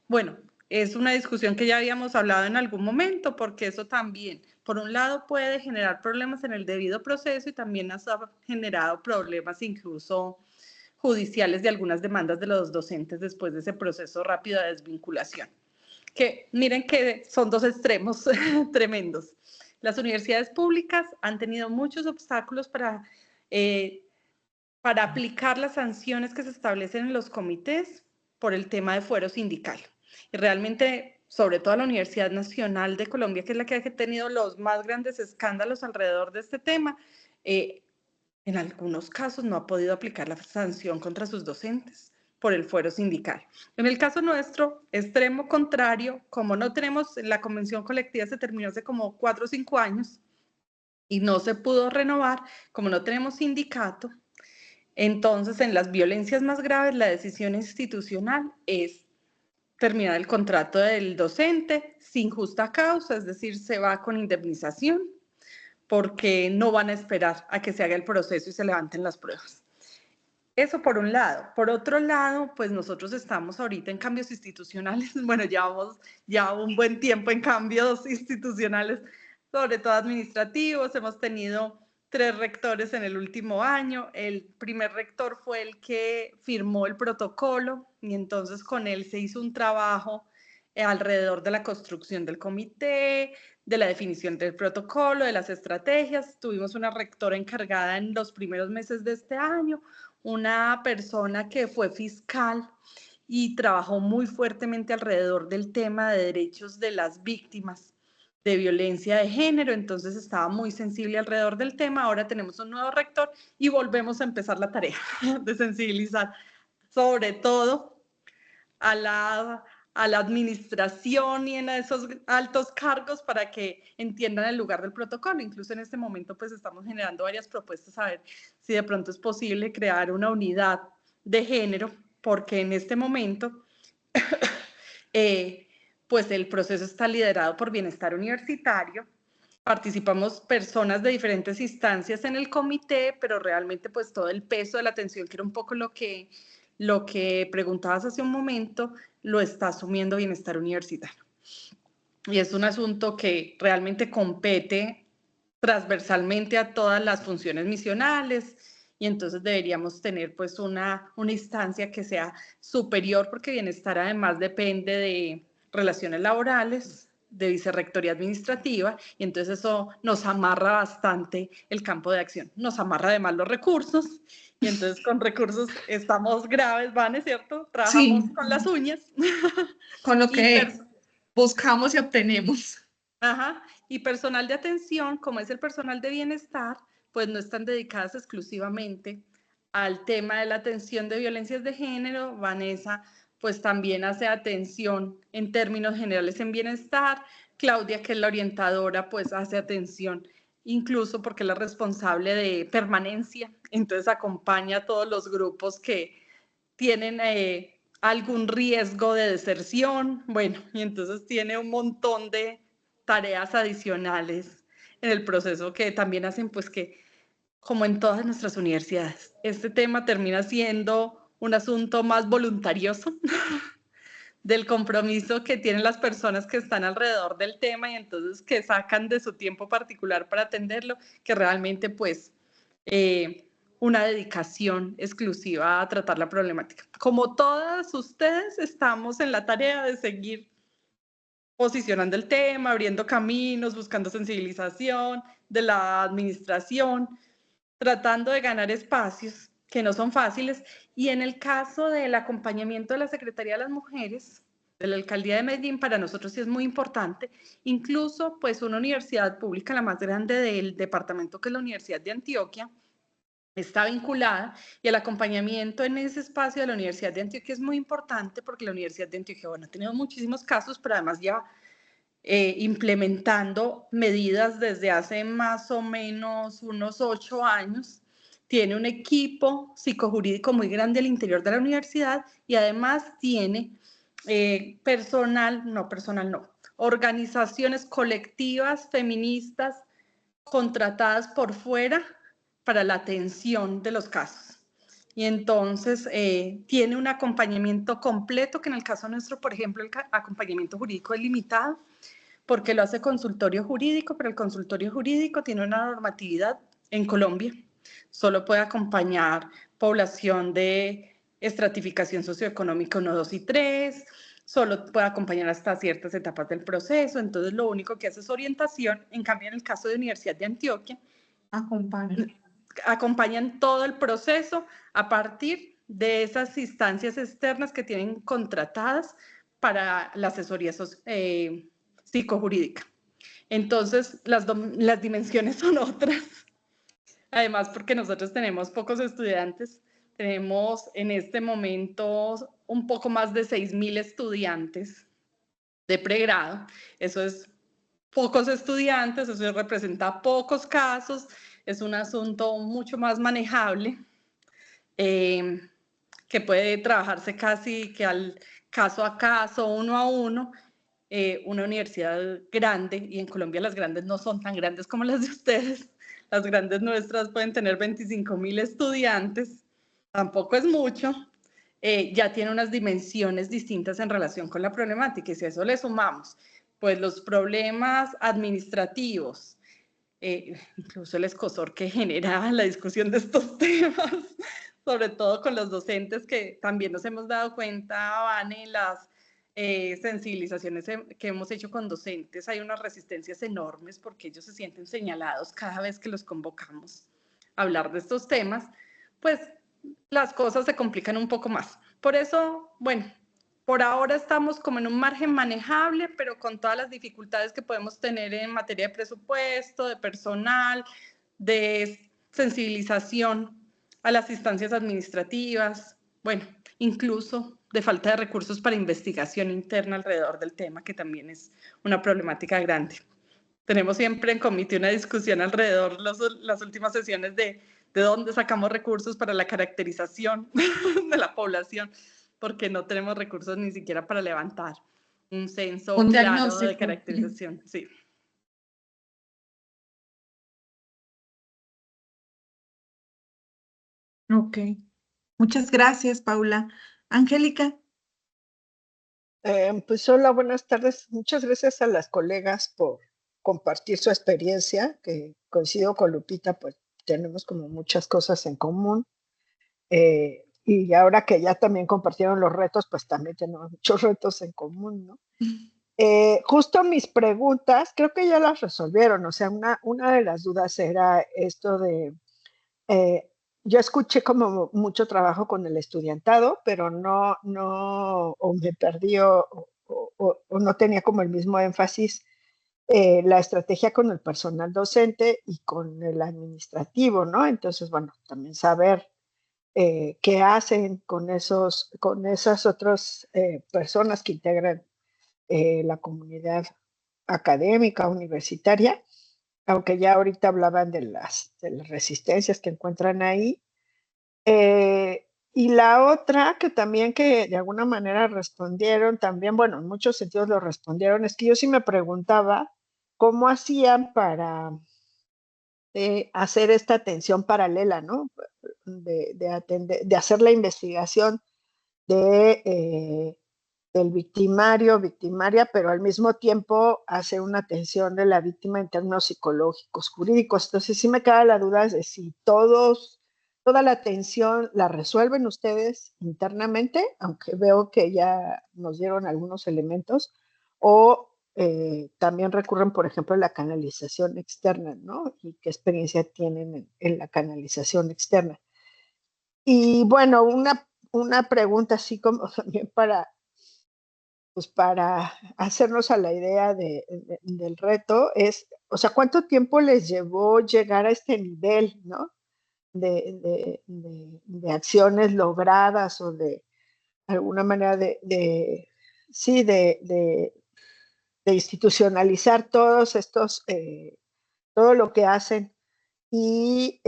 Bueno, es una discusión que ya habíamos hablado en algún momento, porque eso también, por un lado, puede generar problemas en el debido proceso y también ha generado problemas incluso judiciales de algunas demandas de los docentes después de ese proceso rápido de desvinculación. Que miren que son dos extremos tremendos. Las universidades públicas han tenido muchos obstáculos para aplicar las sanciones que se establecen en los comités por el tema de fuero sindical. Y realmente, sobre todo la Universidad Nacional de Colombia, que es la que ha tenido los más grandes escándalos alrededor de este tema, en algunos casos no ha podido aplicar la sanción contra sus docentes por el fuero sindical. En el caso nuestro, extremo contrario, como no tenemos, la convención colectiva se terminó hace como 4 o 5 años y no se pudo renovar, como no tenemos sindicato, entonces en las violencias más graves la decisión institucional es terminar el contrato del docente sin justa causa, es decir, se va con indemnización, porque no van a esperar a que se haga el proceso y se levanten las pruebas. Eso por un lado. Por otro lado, pues nosotros estamos ahorita en cambios institucionales. Bueno, llevamos ya un buen tiempo en cambios institucionales, sobre todo administrativos. Hemos tenido 3 rectores en el último año. El primer rector fue el que firmó el protocolo y entonces con él se hizo un trabajo alrededor de la construcción del comité, de la definición del protocolo, de las estrategias. Tuvimos una rectora encargada en los primeros meses de este año, una persona que fue fiscal y trabajó muy fuertemente alrededor del tema de derechos de las víctimas de violencia de género, entonces estaba muy sensible alrededor del tema. Ahora tenemos un nuevo rector y volvemos a empezar la tarea de sensibilizar sobre todo a la administración y en esos altos cargos para que entiendan el lugar del protocolo. Incluso en este momento pues estamos generando varias propuestas a ver si de pronto es posible crear una unidad de género, porque en este momento pues el proceso está liderado por Bienestar Universitario. Participamos personas de diferentes instancias en el comité, pero realmente pues todo el peso de la atención, que era un poco lo que preguntabas hace un momento, lo está asumiendo Bienestar Universitario. Y es un asunto que realmente compete transversalmente a todas las funciones misionales y entonces deberíamos tener pues una instancia que sea superior, porque Bienestar además depende de relaciones laborales, de vicerrectoría administrativa, y entonces eso nos amarra bastante el campo de acción, nos amarra además los recursos, y entonces con recursos estamos graves, ¿vale? ¿Cierto? Trabajamos Sí, con las uñas. con lo Y que buscamos y obtenemos. Ajá. Y personal de atención, como es el personal de bienestar, pues no están dedicadas exclusivamente al tema de la atención de violencias de género. Vanessa, pues también hace atención en términos generales en bienestar. Claudia, que es la orientadora, pues hace atención incluso porque es la responsable de permanencia. Entonces acompaña a todos los grupos que tienen algún riesgo de deserción. Bueno, y entonces tiene un montón de tareas adicionales en el proceso que también hacen pues que, como en todas nuestras universidades, este tema termina siendo un asunto más voluntarioso del compromiso que tienen las personas que están alrededor del tema y entonces que sacan de su tiempo particular para atenderlo, que realmente pues una dedicación exclusiva a tratar la problemática. Como todas ustedes, estamos en la tarea de seguir posicionando el tema, abriendo caminos, buscando sensibilización de la administración, tratando de ganar espacios que no son fáciles. Y en el caso del acompañamiento de la Secretaría de las Mujeres, de la Alcaldía de Medellín, para nosotros sí es muy importante. Incluso, pues, una universidad pública, la más grande del departamento, que es la Universidad de Antioquia, está vinculada, y el acompañamiento en ese espacio de la Universidad de Antioquia es muy importante porque la Universidad de Antioquia, bueno, ha tenido muchísimos casos, pero además ya implementando medidas desde hace más o menos unos 8 años. Tiene un equipo psicojurídico muy grande al interior de la universidad y además tiene organizaciones colectivas feministas contratadas por fuera para la atención de los casos. Y entonces tiene un acompañamiento completo, que en el caso nuestro, por ejemplo, el acompañamiento jurídico es limitado, porque lo hace consultorio jurídico, pero el consultorio jurídico tiene una normatividad en Colombia. Solo puede acompañar población de estratificación socioeconómica 1, 2 y 3, solo puede acompañar hasta ciertas etapas del proceso, entonces lo único que hace es orientación. En cambio, en el caso de Universidad de Antioquia, acompañan todo el proceso a partir de esas instancias externas que tienen contratadas para la asesoría psicojurídica. Entonces, las dimensiones son otras. Además, porque nosotros tenemos pocos estudiantes, tenemos en este momento un poco más de 6.000 estudiantes de pregrado. Eso es pocos estudiantes, eso representa pocos casos, es un asunto mucho más manejable, que puede trabajarse casi que al caso a caso, uno a uno. Una universidad grande, y en Colombia las grandes no son tan grandes como las de ustedes, las grandes nuestras pueden tener 25.000 estudiantes, tampoco es mucho, ya tiene unas dimensiones distintas en relación con la problemática, y si a eso le sumamos pues los problemas administrativos, incluso el escosor que genera la discusión de estos temas, sobre todo con los docentes, que también nos hemos dado cuenta, Vane, en las sensibilizaciones que hemos hecho con docentes, hay unas resistencias enormes porque ellos se sienten señalados cada vez que los convocamos a hablar de estos temas, pues las cosas se complican un poco más. Por eso, bueno, por ahora estamos como en un margen manejable, pero con todas las dificultades que podemos tener en materia de presupuesto, de personal, de sensibilización a las instancias administrativas, bueno, incluso de falta de recursos para investigación interna alrededor del tema, que también es una problemática grande. Tenemos siempre en comité una discusión alrededor las últimas sesiones de dónde sacamos recursos para la caracterización de la población, porque no tenemos recursos ni siquiera para levantar un censo claro de caracterización. Sí. Ok. Muchas gracias, Paula. Angélica. Pues hola, buenas tardes. Muchas gracias a las colegas por compartir su experiencia, que coincido con Lupita, pues tenemos como muchas cosas en común. Y ahora que ya también compartieron los retos, pues también tenemos muchos retos en común, ¿no? Justo mis preguntas, creo que ya las resolvieron. O sea, una de las dudas era esto de, yo escuché como mucho trabajo con el estudiantado, pero no, o me perdí o no tenía como el mismo énfasis la estrategia con el personal docente y con el administrativo, ¿no? Entonces, bueno, también saber qué hacen con esas otras personas que integran la comunidad académica, universitaria, aunque ya ahorita hablaban de las resistencias que encuentran ahí. Y la otra que también que de alguna manera respondieron también, bueno, en muchos sentidos lo respondieron, es que yo sí me preguntaba cómo hacían para hacer esta atención paralela, ¿no? De hacer la investigación del victimario, victimaria, pero al mismo tiempo hacer una atención de la víctima en términos psicológicos, jurídicos. Entonces sí me queda la duda de si todas toda la atención la resuelven ustedes internamente, aunque veo que ya nos dieron algunos elementos, o también recurren, por ejemplo, a la canalización externa, ¿no? Y qué experiencia tienen en la canalización externa. Y bueno, una pregunta así como también pues para hacernos a la idea del reto es, o sea, ¿cuánto tiempo les llevó llegar a este nivel, ¿no? De acciones logradas o de alguna manera sí, de institucionalizar todos estos, todo lo que hacen y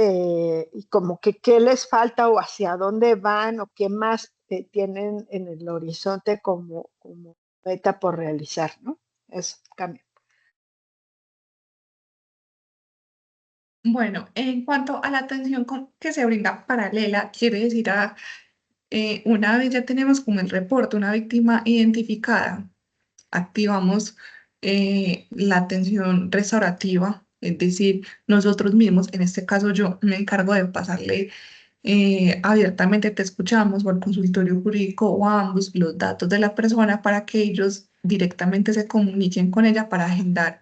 como que qué les falta o hacia dónde van o qué más tienen en el horizonte como meta por realizar, ¿no? Eso cambia. Bueno, en cuanto a la atención que se brinda paralela, quiere decir una vez ya tenemos como el reporte, una víctima identificada, activamos la atención restaurativa, es decir, nosotros mismos, en este caso yo me encargo de pasarle abiertamente, te escuchamos, o al consultorio jurídico o a ambos los datos de la persona para que ellos directamente se comuniquen con ella para agendar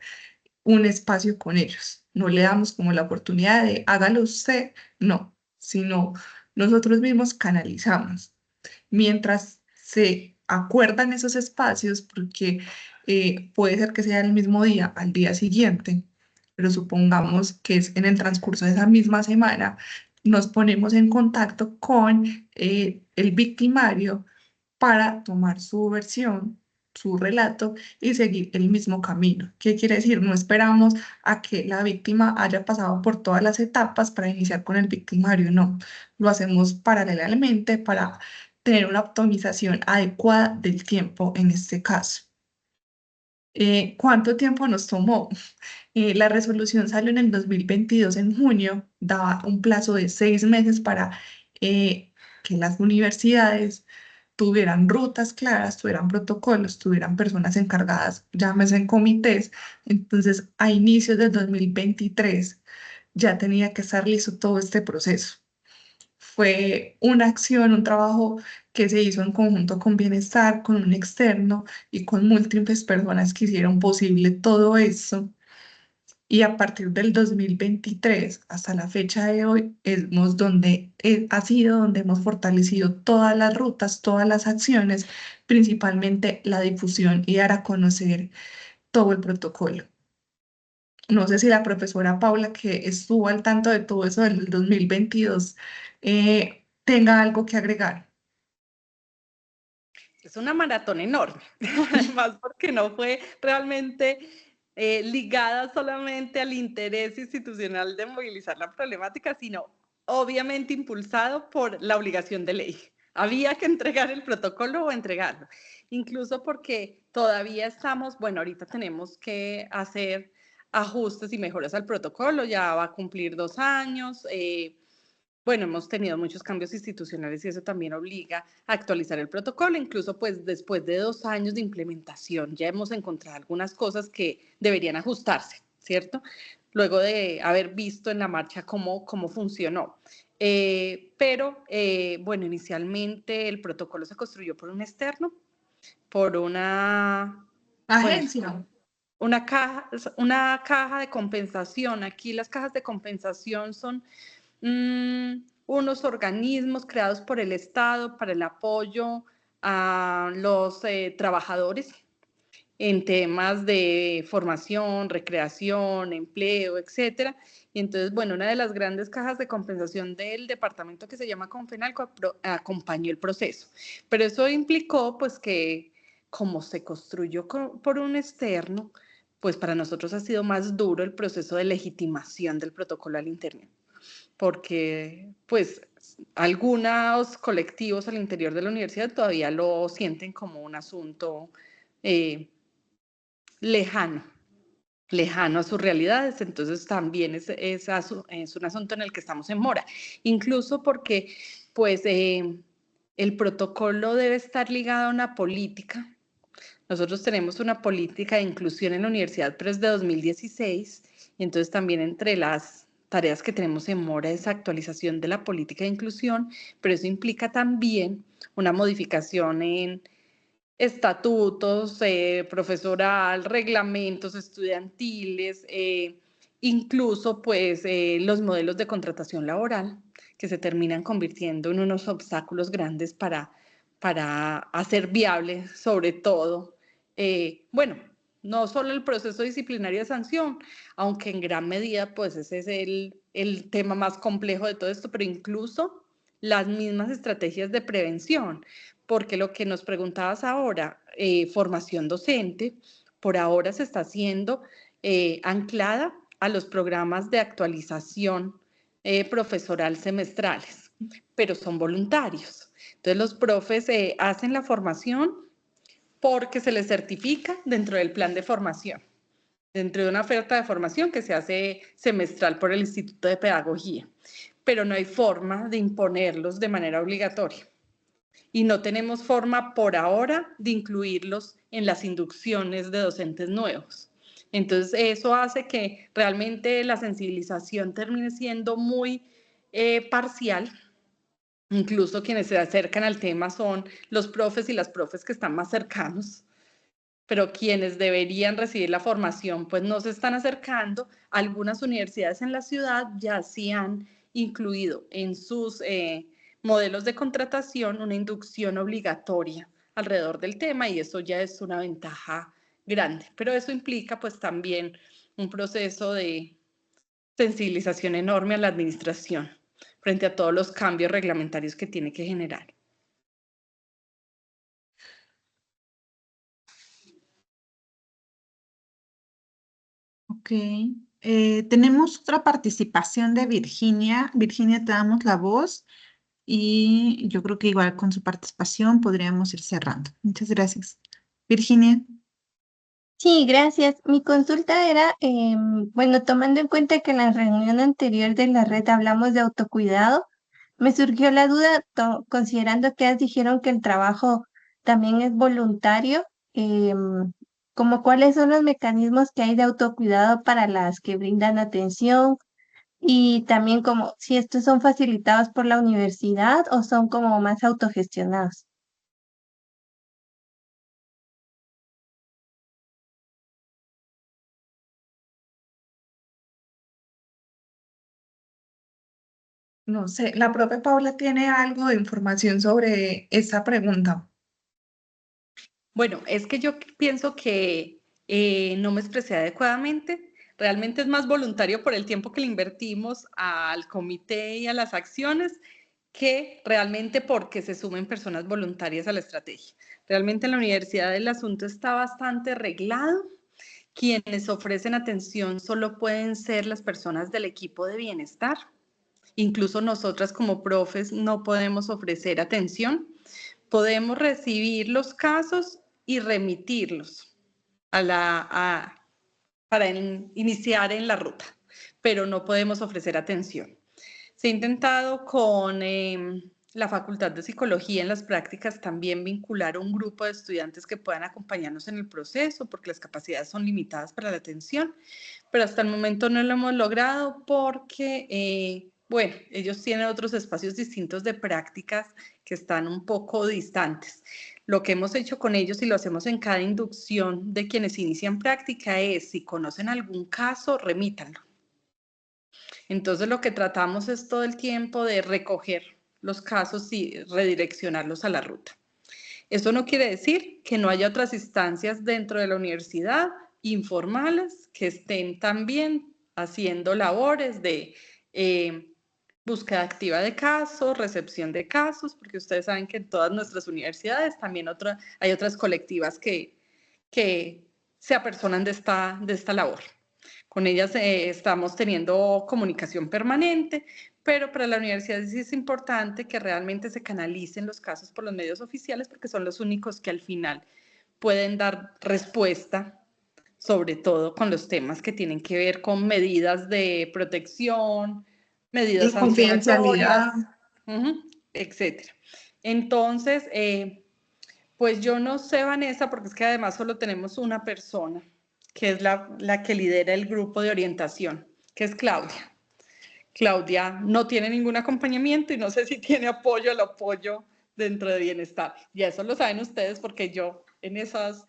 un espacio con ellos. No le damos como la oportunidad de hágalo usted, no, sino nosotros mismos canalizamos. Mientras se acuerdan esos espacios, porque puede ser que sea el mismo día, al día siguiente, pero supongamos que es en el transcurso de esa misma semana, nos ponemos en contacto con el victimario para tomar su versión, su relato y seguir el mismo camino. ¿Qué quiere decir? No esperamos a que la víctima haya pasado por todas las etapas para iniciar con el victimario, no. Lo hacemos paralelamente para tener una optimización adecuada del tiempo en este caso. ¿Cuánto tiempo nos tomó? La resolución salió en el 2022, en junio, daba un plazo de 6 meses para que las universidades tuvieran rutas claras, tuvieran protocolos, tuvieran personas encargadas, llámese en comités. Entonces, a inicios del 2023 ya tenía que estar listo todo este proceso. Fue una acción, un trabajo que se hizo en conjunto con Bienestar, con un externo y con múltiples personas que hicieron posible todo eso. Y a partir del 2023 hasta la fecha de hoy, ha sido donde hemos fortalecido todas las rutas, todas las acciones, principalmente la difusión y dar a conocer todo el protocolo. No sé si la profesora Paula, que estuvo al tanto de todo eso del 2022, tenga algo que agregar. Es una maratón enorme, además porque no fue realmente ligada solamente al interés institucional de movilizar la problemática, sino obviamente impulsado por la obligación de ley. Había que entregar el protocolo o entregarlo, incluso porque todavía estamos, bueno, ahorita tenemos que hacer ajustes y mejoras al protocolo, ya va a cumplir 2 años, bueno, hemos tenido muchos cambios institucionales y eso también obliga a actualizar el protocolo, incluso pues después de 2 años de implementación ya hemos encontrado algunas cosas que deberían ajustarse, ¿cierto? Luego de haber visto en la marcha cómo funcionó. Bueno, inicialmente el protocolo se construyó por un externo, por una Agencia. Bueno, una caja de compensación. Aquí las cajas de compensación son unos organismos creados por el Estado para el apoyo a los trabajadores en temas de formación, recreación, empleo, etcétera. Y entonces, bueno, una de las grandes cajas de compensación del departamento que se llama Confenalco acompañó el proceso. Pero eso implicó, pues, que como se construyó por un externo, pues para nosotros ha sido más duro el proceso de legitimación del protocolo al Internet, porque pues algunos colectivos al interior de la universidad todavía lo sienten como un asunto lejano a sus realidades, entonces también es un asunto en el que estamos en mora, incluso porque pues el protocolo debe estar ligado a una política. Nosotros tenemos una política de inclusión en la universidad, pero es de 2016, y entonces también entre las tareas que tenemos en mora es actualización de la política de inclusión, pero eso implica también una modificación en estatutos, profesoral, reglamentos estudiantiles, incluso pues los modelos de contratación laboral que se terminan convirtiendo en unos obstáculos grandes para hacer viable sobre todo, bueno, no solo el proceso disciplinario de sanción, aunque en gran medida pues ese es el tema más complejo de todo esto, pero incluso las mismas estrategias de prevención, porque lo que nos preguntabas ahora, formación docente, por ahora se está haciendo anclada a los programas de actualización profesoral semestrales, pero son voluntarios. Entonces los profes hacen la formación porque se les certifica dentro del plan de formación, dentro de una oferta de formación que se hace semestral por el Instituto de Pedagogía, pero no hay forma de imponerlos de manera obligatoria. Y no tenemos forma por ahora de incluirlos en las inducciones de docentes nuevos. Entonces, eso hace que realmente la sensibilización termine siendo muy parcial. Incluso quienes se acercan al tema son los profes y las profes que están más cercanos, pero quienes deberían recibir la formación pues no se están acercando. Algunas universidades en la ciudad ya sí han incluido en sus modelos de contratación una inducción obligatoria alrededor del tema y eso ya es una ventaja grande, pero eso implica pues también un proceso de sensibilización enorme a la administración frente a todos los cambios reglamentarios que tiene que generar. Ok. Tenemos otra participación de Virginia. Virginia, te damos la voz y yo creo que igual con su participación podríamos ir cerrando. Muchas gracias. Virginia. Sí, gracias. Mi consulta era, bueno, tomando en cuenta que en la reunión anterior de la red hablamos de autocuidado, me surgió la duda, considerando que dijeron que el trabajo también es voluntario, como cuáles son los mecanismos que hay de autocuidado para las que brindan atención y también como si estos son facilitados por la universidad o son como más autogestionados. No sé, la profe Paula tiene algo de información sobre esta pregunta. Bueno, es que yo pienso que no me expresé adecuadamente. Realmente es más voluntario por el tiempo que le invertimos al comité y a las acciones que realmente porque se sumen personas voluntarias a la estrategia. Realmente en la universidad el asunto está bastante arreglado. Quienes ofrecen atención solo pueden ser las personas del equipo de bienestar. Incluso nosotras como profes no podemos ofrecer atención. Podemos recibir los casos y remitirlos para iniciar en la ruta, pero no podemos ofrecer atención. Se ha intentado con la Facultad de Psicología en las prácticas también vincular a un grupo de estudiantes que puedan acompañarnos en el proceso, porque las capacidades son limitadas para la atención, pero hasta el momento no lo hemos logrado porque, bueno, ellos tienen otros espacios distintos de prácticas que están un poco distantes. Lo que hemos hecho con ellos y lo hacemos en cada inducción de quienes inician práctica es, si conocen algún caso, remítanlo. Entonces lo que tratamos es todo el tiempo de recoger los casos y redireccionarlos a la ruta. Eso no quiere decir que no haya otras instancias dentro de la universidad informales que estén también haciendo labores de búsqueda activa de casos, recepción de casos, porque ustedes saben que en todas nuestras universidades también hay otras colectivas que se apersonan de esta labor. Con ellas estamos teniendo comunicación permanente, pero para la universidad sí es importante que realmente se canalicen los casos por los medios oficiales porque son los únicos que al final pueden dar respuesta, sobre todo con los temas que tienen que ver con medidas de protección, medidas Y confidencialidad. sancionatorias, etcétera. Entonces, pues yo no sé, Vanessa, porque es que además solo tenemos una persona, que es la que lidera el grupo de orientación, que es Claudia. Claudia no tiene ningún acompañamiento y no sé si tiene apoyo al apoyo dentro de bienestar. Y eso lo saben ustedes porque yo en esas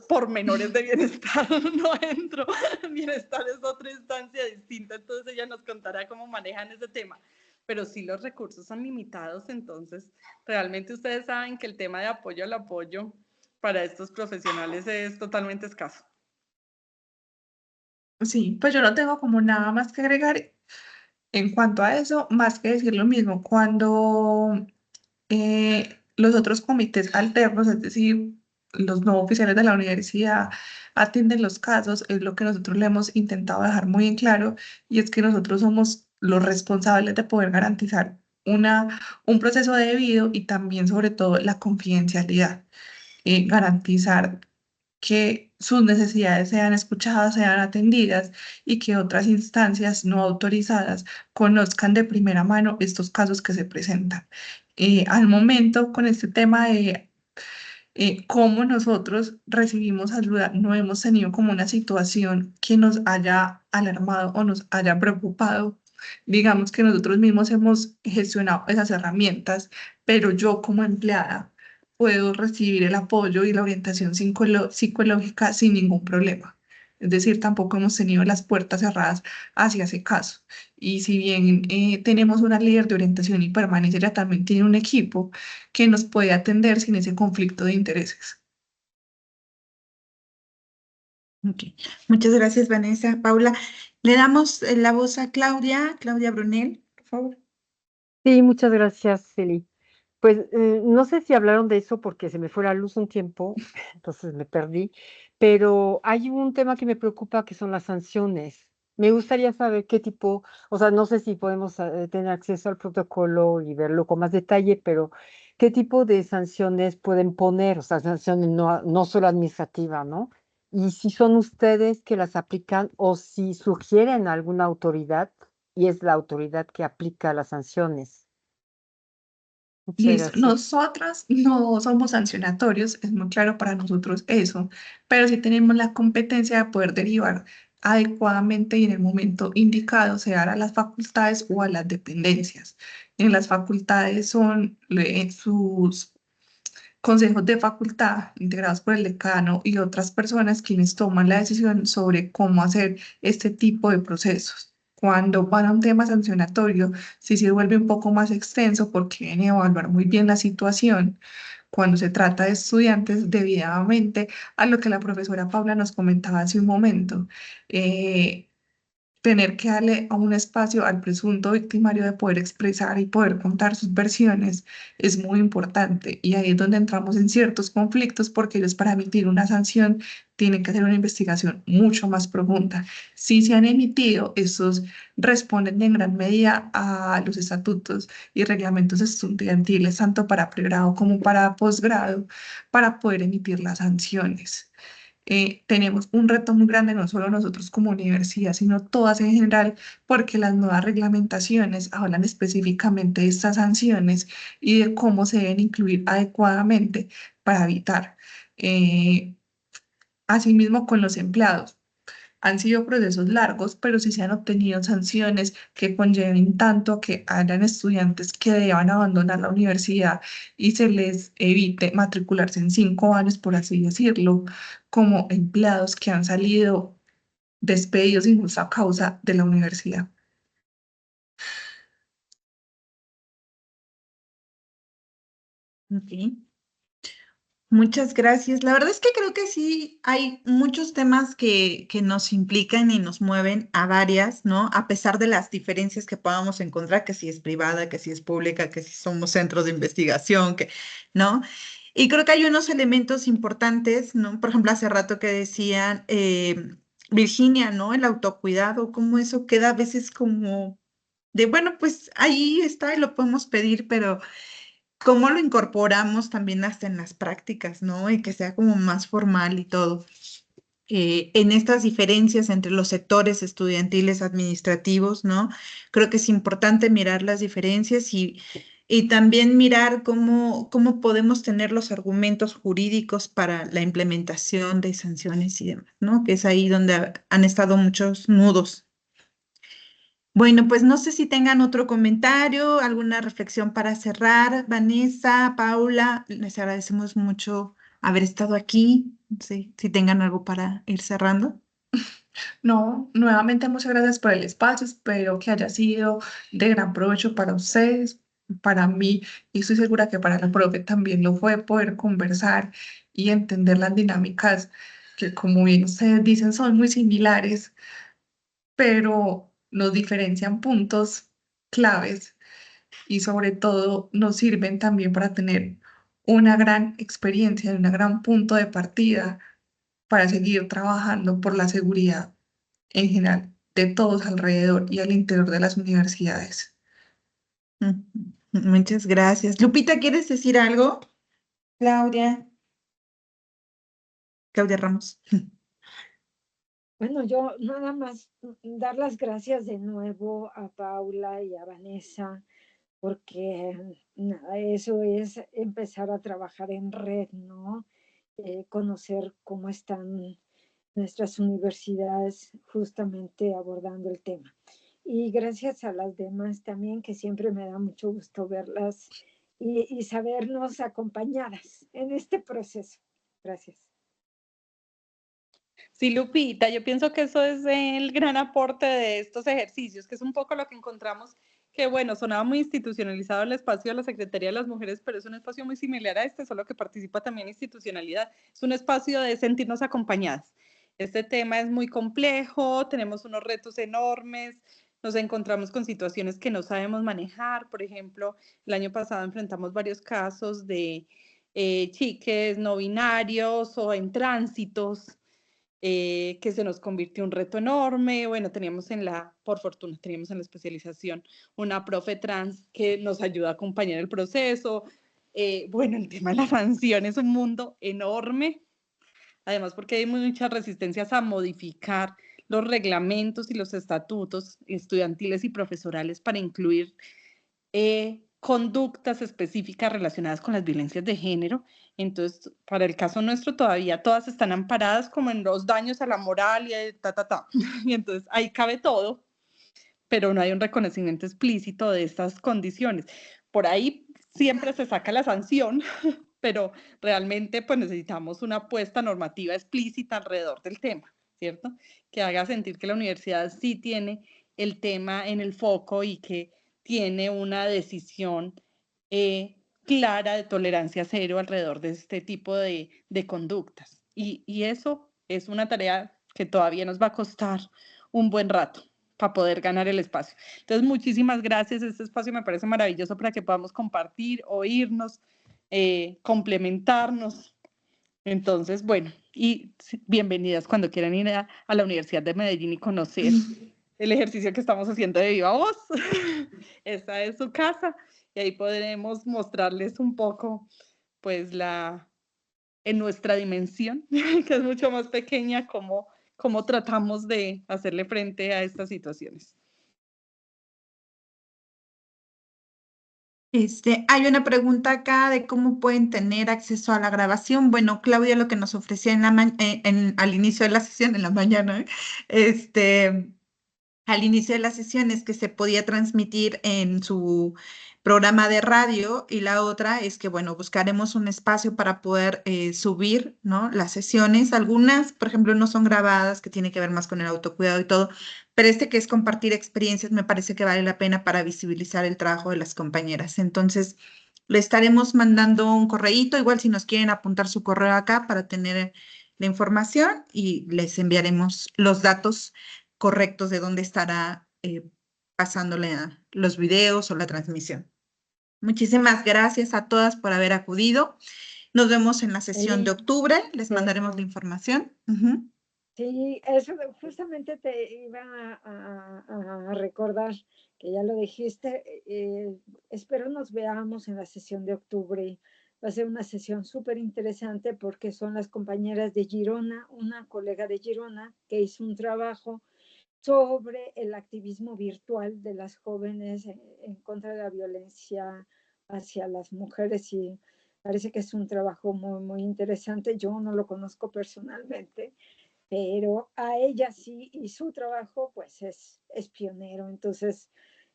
pormenores de bienestar no entro. Bienestar es otra instancia distinta, entonces ella nos contará cómo manejan ese tema. Pero sí los recursos son limitados, entonces realmente ustedes saben que el tema de apoyo al apoyo para estos profesionales es totalmente escaso. Sí, pues yo no tengo como nada más que agregar en cuanto a eso, más que decir lo mismo. Cuando los otros comités alternos, es decir, los no oficiales de la universidad, atienden los casos, es lo que nosotros le hemos intentado dejar muy en claro, y es que nosotros somos los responsables de poder garantizar un proceso debido y también, sobre todo, la confidencialidad, garantizar que sus necesidades sean escuchadas, sean atendidas y que otras instancias no autorizadas conozcan de primera mano estos casos que se presentan. Al momento, con este tema de cómo nosotros recibimos ayuda, no hemos tenido como una situación que nos haya alarmado o nos haya preocupado. Digamos que nosotros mismos hemos gestionado esas herramientas, pero yo como empleada puedo recibir el apoyo y la orientación psicológica sin ningún problema. Es decir, tampoco hemos tenido las puertas cerradas hacia ese caso. Y si bien tenemos una líder de orientación y permanencia, ella también tiene un equipo que nos puede atender sin ese conflicto de intereses. Ok. Muchas gracias, Vanessa. Paula, le damos la voz a Claudia Brunel, por favor. Sí, muchas gracias, Celi. Pues no sé si hablaron de eso porque se me fue la luz un tiempo, entonces me perdí, pero hay un tema que me preocupa que son las sanciones. Me gustaría saber qué tipo, o sea, no sé si podemos tener acceso al protocolo y verlo con más detalle, pero qué tipo de sanciones pueden poner, o sea, sanciones no solo administrativas, ¿no? Y si son ustedes que las aplican o si sugieren a alguna autoridad y es la autoridad que aplica las sanciones. Muchas Listo, gracias. nosotros no somos sancionatorios, es muy claro para nosotros eso, pero sí tenemos la competencia de poder derivar adecuadamente y en el momento indicado, sea a las facultades o a las dependencias. En las facultades son sus consejos de facultad integrados por el decano y otras personas quienes toman la decisión sobre cómo hacer este tipo de procesos. Cuando van a un tema sancionatorio, sí se vuelve un poco más extenso porque deben evaluar muy bien la situación cuando se trata de estudiantes debidamente a lo que la profesora Paula nos comentaba hace un momento. Eh, Tener que darle a un espacio al presunto victimario de poder expresar y poder contar sus versiones es muy importante. Y ahí es donde entramos en ciertos conflictos porque ellos para emitir una sanción tienen que hacer una investigación mucho más profunda. Si se han emitido, estos responden en gran medida a los estatutos y reglamentos estudiantiles, tanto para pregrado como para posgrado, para poder emitir las sanciones. Tenemos un reto muy grande, no solo nosotros como universidad, sino todas en general, porque las nuevas reglamentaciones hablan específicamente de estas sanciones y de cómo se deben incluir adecuadamente para evitar. Eh, Asimismo, con los empleados. Han sido procesos largos, pero sí se han obtenido sanciones que conlleven tanto que hayan estudiantes que deban abandonar la universidad y se les evite matricularse en 5 años, por así decirlo, como empleados que han salido despedidos sin justa causa de la universidad. Ok. Muchas gracias. La verdad es que creo que sí hay muchos temas que nos implican y nos mueven a varias, ¿no? A pesar de las diferencias que podamos encontrar, que si es privada, que si es pública, que si somos centros de investigación, ¿no? Y creo que hay unos elementos importantes, ¿no? Por ejemplo, hace rato que decían Virginia, ¿no? El autocuidado, cómo eso queda a veces como de, bueno, pues ahí está y lo podemos pedir, pero cómo lo incorporamos también hasta en las prácticas, ¿no? Y que sea como más formal y todo. En estas diferencias entre los sectores estudiantiles administrativos, ¿no? Creo que es importante mirar las diferencias y también mirar cómo podemos tener los argumentos jurídicos para la implementación de sanciones y demás, ¿no? Que es ahí donde han estado muchos nudos. Bueno, pues no sé si tengan otro comentario, alguna reflexión para cerrar. Vanessa, Paula, les agradecemos mucho haber estado aquí. Sí, si tengan algo para ir cerrando. No, nuevamente muchas gracias por el espacio, espero que haya sido de gran provecho para ustedes, para mí, y estoy segura que para la profe también lo fue poder conversar y entender las dinámicas que, como bien ustedes dicen, son muy similares, pero nos diferencian puntos claves y sobre todo nos sirven también para tener una gran experiencia, un gran punto de partida para seguir trabajando por la seguridad en general de todos alrededor y al interior de las universidades. Mm, Muchas gracias. Lupita, ¿quieres decir algo? Claudia. Claudia Ramos. Bueno, yo nada más dar las gracias de nuevo a Paula y a Vanessa, porque nada, eso es empezar a trabajar en red, ¿no? Conocer cómo están nuestras universidades justamente abordando el tema. Y gracias a las demás también, que siempre me da mucho gusto verlas y sabernos acompañadas en este proceso. Gracias. Sí, Lupita, yo pienso que eso es el gran aporte de estos ejercicios, que es un poco lo que encontramos, que bueno, sonaba muy institucionalizado el espacio de la Secretaría de las Mujeres, pero es un espacio muy similar a este, solo que participa también institucionalidad. Es un espacio de sentirnos acompañadas. Este tema es muy complejo, tenemos unos retos enormes, nos encontramos con situaciones que no sabemos manejar. Por ejemplo, el año pasado enfrentamos varios casos de chiques no binarios o en tránsitos, que se nos convirtió en un reto enorme. Bueno, por fortuna, teníamos en la especialización una profe trans que nos ayuda a acompañar el proceso. Bueno, el tema de la sanción es un mundo enorme, además porque hay muchas resistencias a modificar los reglamentos y los estatutos estudiantiles y profesorales para incluir conductas específicas relacionadas con las violencias de género. Entonces, para el caso nuestro, todavía todas están amparadas como en los daños a la moral y Y entonces ahí cabe todo, pero no hay un reconocimiento explícito de estas condiciones. Por ahí siempre se saca la sanción, pero realmente pues necesitamos una apuesta normativa explícita alrededor del tema, ¿cierto? Que haga sentir que la universidad sí tiene el tema en el foco y que tiene una decisión clara de tolerancia cero alrededor de este tipo de conductas. Y eso es una tarea que todavía nos va a costar un buen rato para poder ganar el espacio. Entonces, muchísimas gracias. Este espacio me parece maravilloso para que podamos compartir, oírnos, complementarnos. Entonces, bueno, y bienvenidas cuando quieran ir a la Universidad de Medellín y conocer el ejercicio que estamos haciendo de viva voz. Esta es su casa y ahí podremos mostrarles un poco, pues, en nuestra dimensión, que es mucho más pequeña, cómo tratamos de hacerle frente a estas situaciones. Hay una pregunta acá de cómo pueden tener acceso a la grabación. Bueno, Claudia lo que nos ofrecía al inicio de la sesión, en la mañana, al inicio de la sesión es que se podía transmitir en su programa de radio y la otra es que, bueno, buscaremos un espacio para poder subir, ¿no? Las sesiones. Algunas, por ejemplo, no son grabadas, que tiene que ver más con el autocuidado y todo, pero que es compartir experiencias, me parece que vale la pena para visibilizar el trabajo de las compañeras. Entonces, le estaremos mandando un correíto, igual si nos quieren apuntar su correo acá para tener la información y les enviaremos los datos correctos de dónde estará pasándole los videos o la transmisión. Muchísimas gracias a todas por haber acudido. Nos vemos en la sesión de octubre. Les mandaremos la información. Sí, eso justamente te iba a recordar, que ya lo dijiste. Espero nos veamos en la sesión de octubre. Va a ser una sesión súper interesante porque son las compañeras de Girona, una colega de Girona que hizo un trabajo sobre el activismo virtual de las jóvenes en contra de la violencia hacia las mujeres, y parece que es un trabajo muy, muy interesante. Yo no lo conozco personalmente, pero a ella sí, y su trabajo pues es pionero, entonces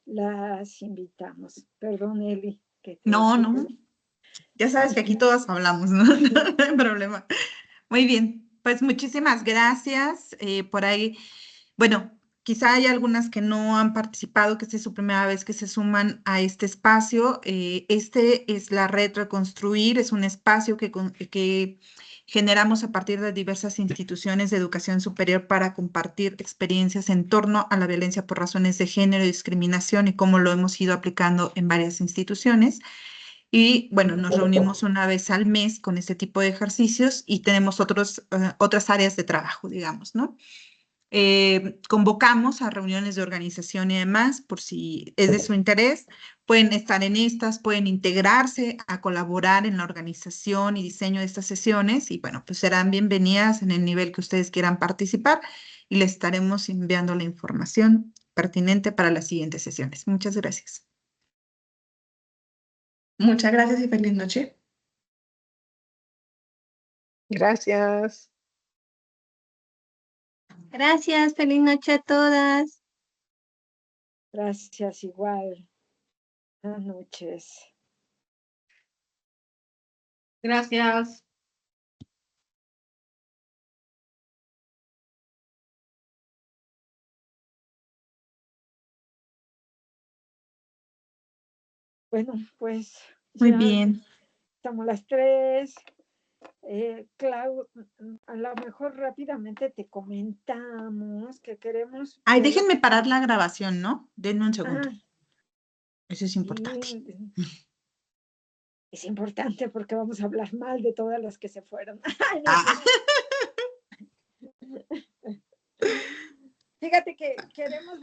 las invitamos. Perdón, Eli, que te No, no. tuve. Ya sabes que aquí todos hablamos, ¿no? No hay problema. Muy bien, pues muchísimas gracias. Por ahí, bueno, quizá hay algunas que no han participado, que esta es su primera vez que se suman a este espacio. Este es la Red Reconstruir, es un espacio que generamos a partir de diversas instituciones de educación superior para compartir experiencias en torno a la violencia por razones de género y discriminación y cómo lo hemos ido aplicando en varias instituciones. Y bueno, nos reunimos una vez al mes con este tipo de ejercicios y tenemos otras áreas de trabajo, digamos, ¿no? Convocamos a reuniones de organización y demás, por si es de su interés, pueden estar en estas, pueden integrarse a colaborar en la organización y diseño de estas sesiones y bueno, pues serán bienvenidas en el nivel que ustedes quieran participar y les estaremos enviando la información pertinente para las siguientes sesiones. Muchas gracias. Muchas gracias y feliz noche. Gracias. Gracias, feliz noche a todas. Gracias, igual. Buenas noches. Gracias. Bueno, pues Muy ya bien. estamos las 3. Clau, a lo mejor rápidamente te comentamos que queremos Ay, ver déjenme parar la grabación, ¿no? Denme un segundo. Ah, Eso es importante. sí, es importante porque vamos a hablar mal de todas las que se fueron. Ay, no, Ah. Fíjate que queremos ver